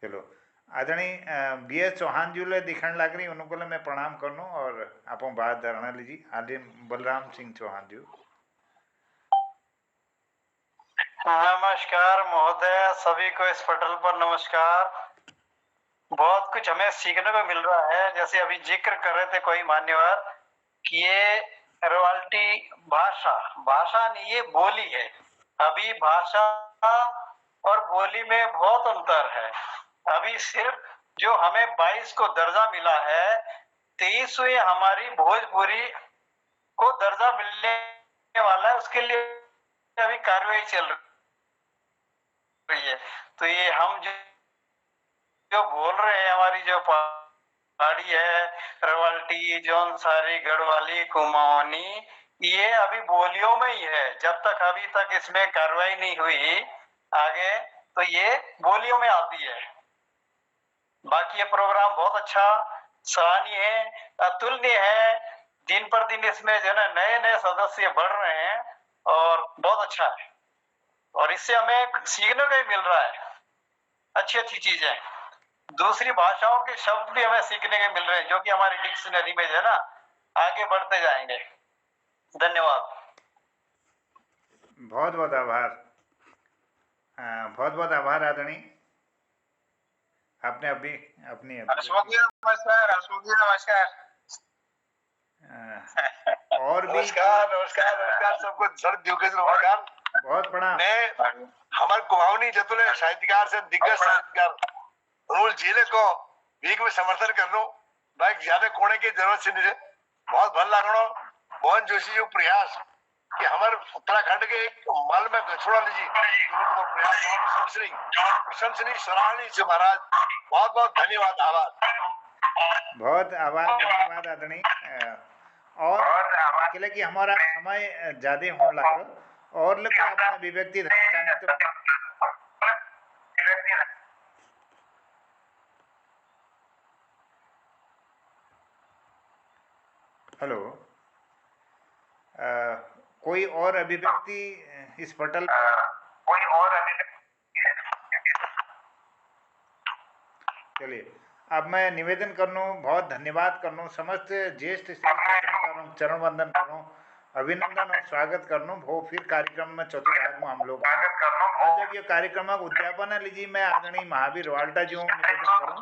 चलो आदरणीय बी.एस. चौहान जी ले दिखण लग रही, उनको मैं प्रणाम करनू और आपो बात धारणा लीजिए। आदि बलराम सिंह चौहान जी। नमस्कार महोदय, सभी को इस पटल पर नमस्कार। बहुत कुछ हमें सीखने को मिल रहा है। जैसे अभी जिक्र कर रहे थे कोई मान्यवर कि ये रॉयल्टी भाषा नहीं, ये बोली है। अभी भाषा और बोली में बहुत अंतर है। अभी सिर्फ जो हमें 22 को दर्जा मिला है, 23वें हमारी भोजपुरी को दर्जा मिलने वाला है, उसके लिए अभी कार्रवाई चल रही है। तो ये हम जो बोल रहे हैं, हमारी जो पहाड़ी है, रवाल्टी, जौनसारी, गढ़वाली, कुमाऊनी, ये अभी बोलियों में ही है। जब तक अभी तक इसमें कार्रवाई नहीं हुई आगे, तो ये बोलियों में आती है। बाकी ये प्रोग्राम बहुत अच्छा, सराहनीय है, अतुलनीय है। दिन पर दिन इसमें जो है नए नए सदस्य बढ़ रहे हैं और बहुत अच्छा है। और इससे हमें सीखने को ही मिल रहा है, अच्छी अच्छी चीजें। दूसरी भाषाओं के शब्द भी हमें सीखने के मिल रहे हैं, जो कि हमारी डिक्शनरी में है ना, आगे बढ़ते जाएंगे। धन्यवाद। बहुत बहुत आभार, बहुत बहुत आभार आदरणीय। आपने अभी अपनी नमस्कार और भी नमस्कार सबको। सर नमस्कार, बहुत प्रणाम। मैं हमारे कुमाऊनी जतुले साहित्यकार से दिग्गज साहित्यकार अनुल जिले को वीक में समर्थन कर लूं, बाइक ज्यादा कोने की जरूरत से नहीं है। बहुत भल लागणो मोहन जोशी जो प्रयास कि हमारे उत्तराखंड के एक मल में छोड़ा लीजिए तो प्रयास प्रशंसनीय सराहनीय से महाराज। बहुत बहुत धन्यवाद, आभार। बहुत आभार, धन्यवाद आदरणीय। और अकेले कि हमारा समय ज्यादा होने लग रहा और लोग अपना अभिव्यक्ति धर्म जाने तो हेलो, कोई और अभिव्यक्ति इस पटल पर? कोई और अभिव्यक्ति? चलिए, अब मैं निवेदन करनू, बहुत धन्यवाद करनू, समस्त ज्येष्ठ चरण वंदन करनू, अभिनंदन और स्वागत करनू। वो फिर कार्यक्रम में चौथे भाग में हम लोग आज ये कार्यक्रम उद्यापन है लीजिए। मैं आदरणीय महावीर रवाल्टा जी निवेदन करूँ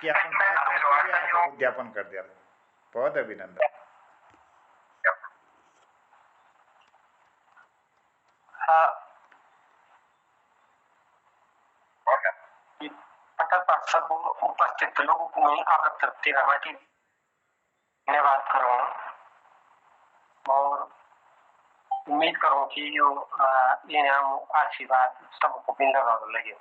कि अपन बात बैठते हुए आज उद्यापन कर दिया। बहुत अभिनंदन। पटल पर सब उपस्थित लोगों को मैं आपकी तरफ से धन्यवाद करूँ और उम्मीद करूँ कि यो इनाम आशीर्वाद सबको मिलने लगे।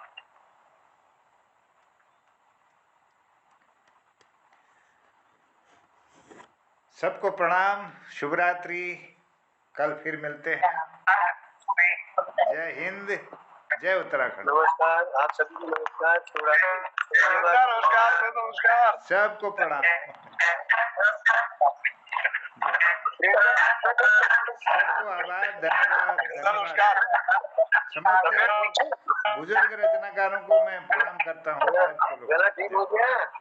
सबको प्रणाम, शुभ रात्रि, कल फिर मिलते हैं। जय हिंद, जय उत्तराखंड। नमस्कार, आप सभी को नमस्कार, शुभ रात्रि। नमस्कार, नमस्कार, सबको प्रणाम, सबको आभार, धन्यवाद, नमस्कार। समस्त बुजुर्ग रचनाकारों को मैं प्रणाम करता हूँ। गला ठीक हो गया?